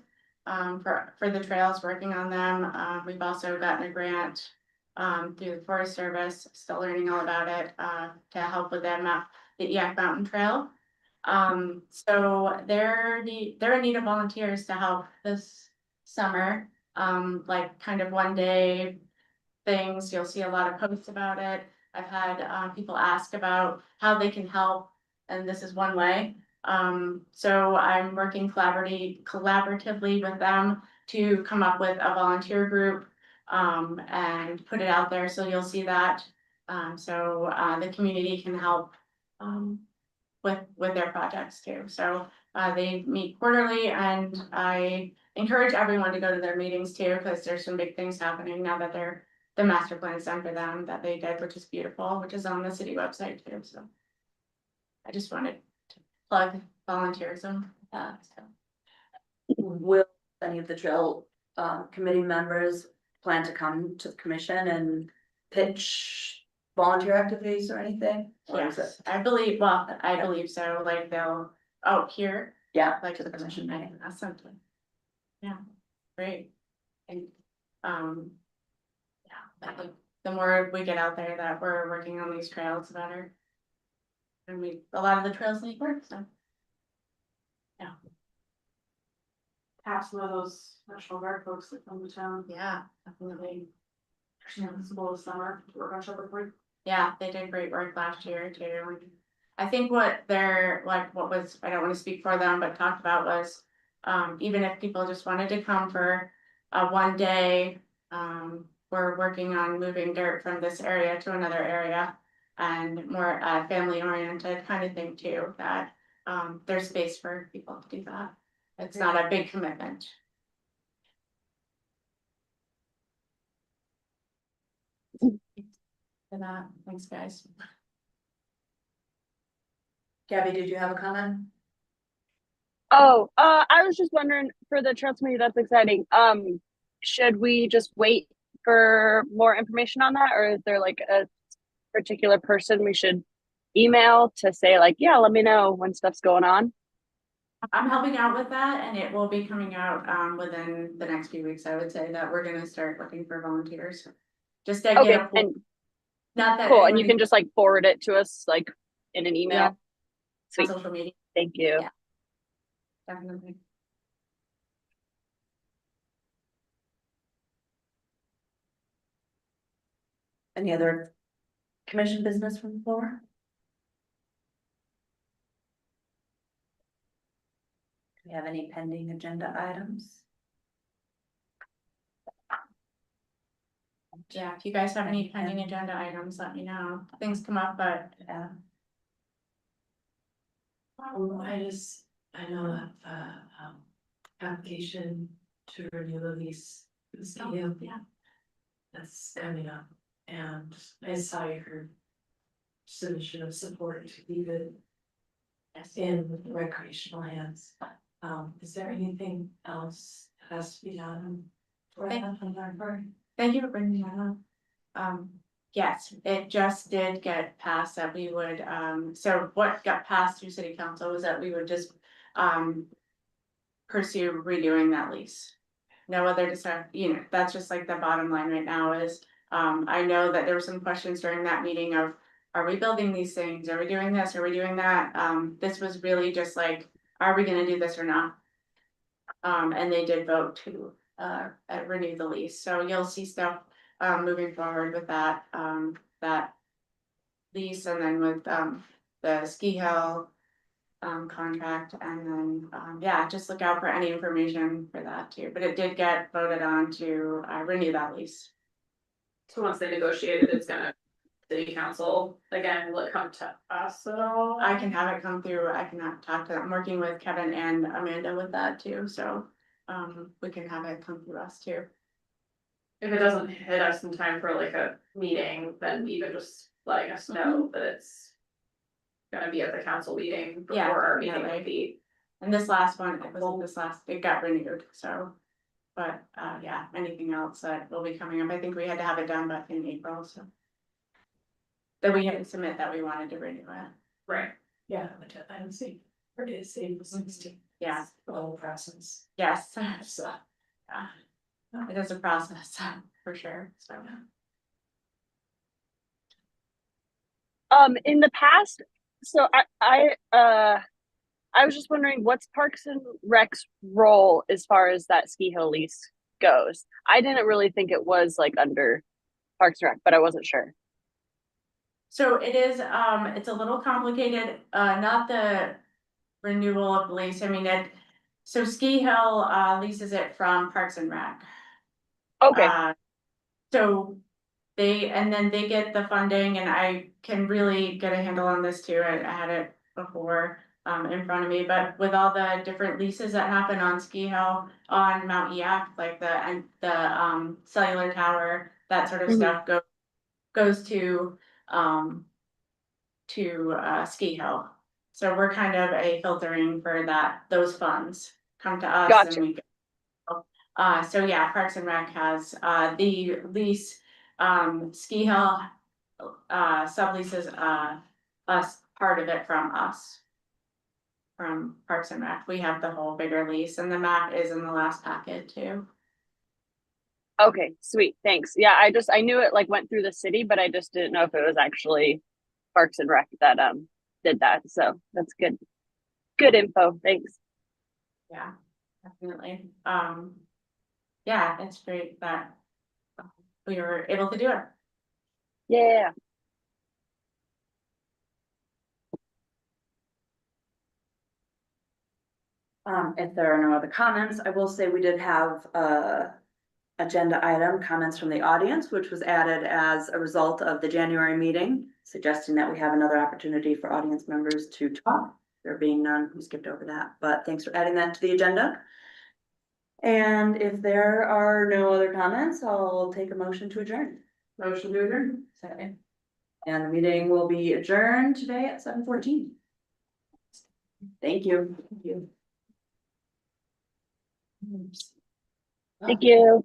[SPEAKER 3] For the trails, working on them. We've also gotten a grant through the Forest Service, still learning all about it, to help with them, the Eyak Mountain Trail. So they're in need of volunteers to help this summer. Like kind of one day things, you'll see a lot of posts about it. I've had people ask about how they can help, and this is one way. So I'm working collaboratively with them to come up with a volunteer group and put it out there, so you'll see that. So the community can help with their projects too. So they meet quarterly, and I encourage everyone to go to their meetings too, because there's some big things happening now that the master plan is done for them that they did, which is beautiful, which is on the city website too, so. I just wanted to plug volunteerism, so.
[SPEAKER 2] Will any of the trail committee members plan to come to the commission and pitch volunteer activities or anything? Or is
[SPEAKER 3] Yes,
[SPEAKER 2] it,
[SPEAKER 3] I believe so, like they'll, here,
[SPEAKER 2] yeah,
[SPEAKER 3] like
[SPEAKER 2] to the commission meeting?
[SPEAKER 3] That's something. Yeah, great. And, yeah, I think the more we get out there that we're working on these trails, the better. And a lot of the trails need work, so.
[SPEAKER 1] Tap some of those National Guard folks that come to town,
[SPEAKER 3] Yeah, definitely.
[SPEAKER 1] it's the middle of summer, work on Shepherd Point.
[SPEAKER 3] Yeah, they did great work last year too. I think what they're like, what was, I don't want to speak for them, but talked about was, even if people just wanted to come for a one day, we're working on moving dirt from this area to another area. And more family oriented kind of thing too, that there's space for people to do that. It's not a big commitment. For that, thanks guys.
[SPEAKER 2] Gabby, did you have a comment?
[SPEAKER 7] Oh, I was just wondering for the trails committee, that's exciting. Should we just wait for more information on that, or is there like a particular person we should email to say like, yeah, let me know when stuff's going on?
[SPEAKER 3] I'm helping out with that, and it will be coming out within the next few weeks. I would say that we're gonna start looking for volunteers. Just to
[SPEAKER 7] Okay,
[SPEAKER 3] get
[SPEAKER 7] and
[SPEAKER 3] not that
[SPEAKER 7] cool, and you
[SPEAKER 3] anybody-
[SPEAKER 7] can just like forward it to us like in an email.
[SPEAKER 3] Yeah.
[SPEAKER 7] Sweet,
[SPEAKER 3] social media,
[SPEAKER 7] thank you.
[SPEAKER 3] Yeah. definitely.
[SPEAKER 2] Any other commission business from the floor? Do we have any pending agenda items?
[SPEAKER 3] Yeah, if you guys have any pending agenda items, let me know. Things come up, but
[SPEAKER 2] Yeah.
[SPEAKER 1] I know that application to renew the lease, the stadium.
[SPEAKER 3] yeah.
[SPEAKER 1] That's coming up, and I saw your submission of support to leave it
[SPEAKER 3] Yes.
[SPEAKER 1] in recreational hands. Is there anything else that has to be done for that on our part?
[SPEAKER 3] Thank you for bringing that up. Yes, it just did get passed that we would, so what got passed through city council was that we would just, pursue redoing that lease. No other that's just like the bottom line right now is, I know that there were some questions during that meeting of, are we building these things? Are we doing this? Are we doing that? This was really just like, are we gonna do this or not? And they did vote to, renew the lease, so you'll see stuff, moving forward with that, that lease, and then with, the ski hill contract, and then, yeah, just look out for any information for that too, but it did get voted on to, renew that lease.
[SPEAKER 5] So once they negotiate it, it's gonna, city council, again, will it come to us at all?
[SPEAKER 3] I can have it come through, I can talk to them, I'm working with Kevin and Amanda with that too, so, we can have it come through us too.
[SPEAKER 5] If it doesn't hit us in time for like a meeting, then even just letting us know that it's gonna be at the council meeting
[SPEAKER 3] Yeah,
[SPEAKER 5] before our meeting
[SPEAKER 3] definitely.
[SPEAKER 5] would be.
[SPEAKER 3] And this last one, it got renewed, so. But, yeah, anything else that will be coming up, I think we had to have it done back in April, so. That we had to submit that we wanted to renew it.
[SPEAKER 5] Right.
[SPEAKER 1] Yeah, I don't see, or is April 16th.
[SPEAKER 3] Yeah,
[SPEAKER 1] The whole process.
[SPEAKER 3] yes,
[SPEAKER 1] So,
[SPEAKER 3] yeah. It is a process, for sure, so.
[SPEAKER 7] In the past, so I was just wondering what's Parks and Rec's role as far as that ski hill lease goes. I didn't really think it was like under Parks and Rec, but I wasn't sure.
[SPEAKER 3] So it is, it's a little complicated, not the renewal of the lease, I mean, so Ski Hill, leases it from Parks and Rec.
[SPEAKER 7] Okay.
[SPEAKER 3] So and then they get the funding, and I can really get a handle on this too, I had it before, in front of me, but with all the different leases that happen on Ski Hill, on Mount Eac, like and the cellular tower, that sort of
[SPEAKER 7] Mhm.
[SPEAKER 3] stuff goes to Ski Hill. So we're kind of a filtering for those funds come to us and
[SPEAKER 7] Gotcha.
[SPEAKER 3] we go. So yeah, Parks and Rec has, the lease, Ski Hill, subleases, us, part of it from us. From Parks and Rec, we have the whole bigger lease, and the map is in the last packet too.
[SPEAKER 7] Okay, sweet. Thanks. Yeah, I knew it like went through the city, but I just didn't know if it was actually Parks and Rec that did that. So that's good. Good info. Thanks.
[SPEAKER 3] Yeah, definitely. Yeah, it's great that we were able to do it.
[SPEAKER 7] Yeah.
[SPEAKER 2] If there are no other comments, I will say we did have a agenda item, comments from the audience, which was added as a result of the January meeting, suggesting that we have another opportunity for audience members to talk. There being none, we skipped over that, but thanks for adding that to the agenda. And if there are no other comments, I'll take a motion to adjourn.
[SPEAKER 3] Motion to adjourn.
[SPEAKER 2] Second. And the meeting will be adjourned today at 7:14. Thank you.
[SPEAKER 7] Thank you.